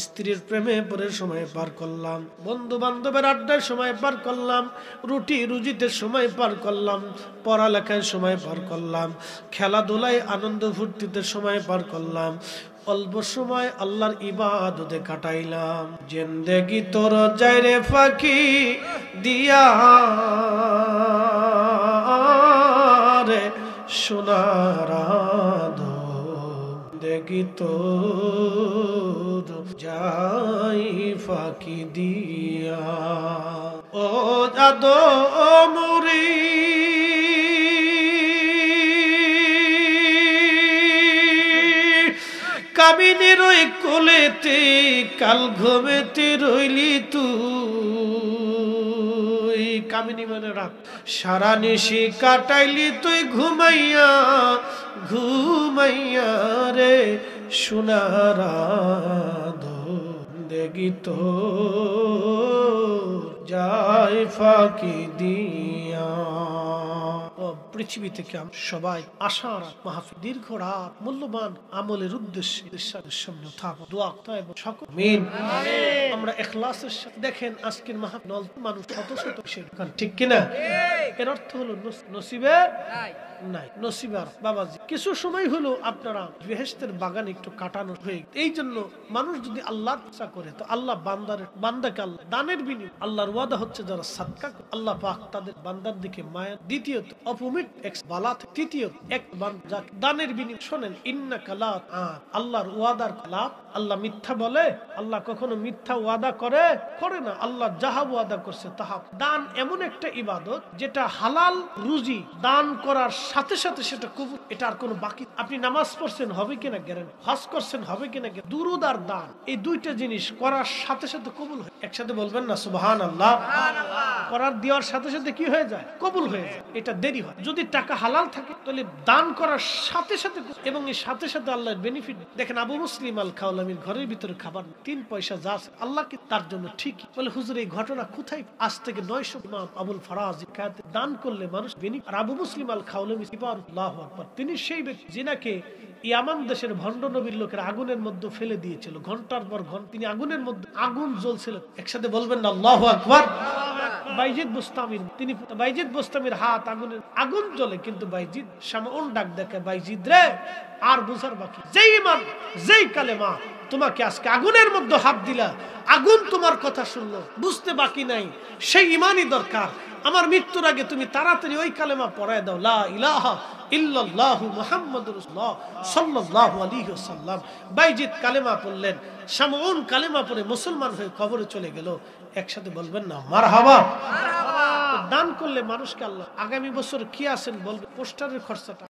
A: স্ত্রীর প্রেমে পড়ে সময় পার করলাম, বন্ধু বান্ধবের আড্ডায় সময় পার করলাম, রুটি রুজিতে সময় পার করলাম, পড়ালেখায় সময় পার করলাম, খেলাধুলায় আনন্দ ফুর্তিতে সময় পার করলাম, অল্প সময় আল্লাহর ইবাদতে কাটাইলাম। জিন্দেগি তোর যাইরে ফাঁকি দিয়া রে সোনার জিন্দেগি তোর যাই ফাঁকি দিয়া, ও জাদো মুরি কামিনীর ওই কোলেতে কাল ঘুমেতে রইলি তুই। কামিনী মানে রাত, সারা নিশি কাটাইলি তুই ঘুমাইয়া ঘুমাইয়া রে সোনার জিন্দেগি তো যাই ফাঁকি দিয়া। পৃথিবী থেকে সবাই আশার মাহফিল, দীর্ঘ রাত, মূল্যবান আমলের উদ্দেশ্যে সামনে থাকবো, দোয়া এবং সকল আমিন। আমরা ইখলাসের সাথে দেখেন আজকের মাহফিল মানুষ শত শত, ঠিক কিনা? এর অর্থ হলো নসিবে নাই। নসিবার বাবাজি কিছু সময় হলো আপনারা বেহেশতের বাগান একটু কাটানো হয়ে, এই জন্য মানুষ যদি আল্লাহর ইচ্ছা করে তো আল্লাহ বান্দাকে আল্লাহ দানের বিনিময়ে, আল্লাহর ওয়াদা হচ্ছে যারা সাদকা করে আল্লাহ পাক তাদের বান্দার দিকে মায়া, দ্বিতীয়ত অপমিট এক বালাত, তৃতীয়ত এক বান্দা দানের বিনিময়ে। শোনেন, ইন্নাকা লা আল্লাহর ওয়াদার লাভ, আল্লাহ মিথ্যা বলে? আল্লাহ কখনো মিথ্যা ওয়াদা করে না। আল্লাহ যাহা ওয়াদা করছে তাহা। দান এমন একটা ইবাদত যেটা হালাল রুজি দান করার সাথে সাথে সেটা কবুল, এটা আর কোনো বাকি। আপনি নামাজ পড়ছেন হবে কিনা গ্যারান্টি, হজ করছেন হবে কিনা, দুরুদ আর দান এই দুইটা জিনিস করার সাথে সাথে কবুল হয়। একসাথে বলবেন না সুবহানাল্লাহ? করার দেওয়ার সাথে সাথে কি হয়ে যায়? কবুল হয়ে যায়। এটা দেরি হয়। যদি টাকা হালাল থাকে তাহলে দান করার সাথে সাথে, এবং এই সাথে সাথে আল্লাহর বেনিফিট। দেখেন আবু মুসলিম আল খাওলামির ঘরের ভিতরে খাবার 3 পয়সা যা আছে আল্লাহ কি তার জন্য ঠিকই বলে। হুজুর এই ঘটনা কোথায়? আজ থেকে 900 ইমাম আবুল ফারাজ দান করলে মানুষ বেনিফিট। আর আবু মুসলিম আল খাওলামি আল্লাহু আকবার, তিনি সেই ব্যক্তি যিনাকে ইয়ামান দেশের ভণ্ড নবীর লোকের আগুনের মধ্যে ফেলে দিয়েছিল। ঘন্টার পর ঘন্টা তিনি আগুনের মধ্যে, আগুন জ্বলছিল। একসাথে বলবেন না আল্লাহু আকবার? বাইজিদ বুস্তামির, তিনি বাইজিদ বুস্তামির হাত আগুন জ্বলে, কিন্তু বাইজিদ শামউন ডাক দেখে, বাইজিদ রে আর বুঝার বাকি, যেই ইমান যেই কালেমা তোমাকে আজকে আগুনের মধ্যে হাত দিলা, আগুন তোমার কথা শুনলো, বুঝতে বাকি নাই, সেই ইমানই দরকার। আমার মৃত্যুর আগে তুমি তাড়াতাড়ি ওই কালেমা পড়ায় দাও, লা ইলাহা ইল্লাল্লাহু মুহাম্মাদুর রাসূলুল্লাহ সাল্লাল্লাহু আলাইহি ওয়াসাল্লাম। বাইজিদ কালেমা পড়লেন, শামউন কালেমা পড়ে মুসলমান হয়ে কবরে চলে গেল। একসাথে বলবেন না মারহাবা? দান করলে মানুষকে আল্লাহ আগামী বছর কি আছেন বলবে, পোস্টারের খরচাটা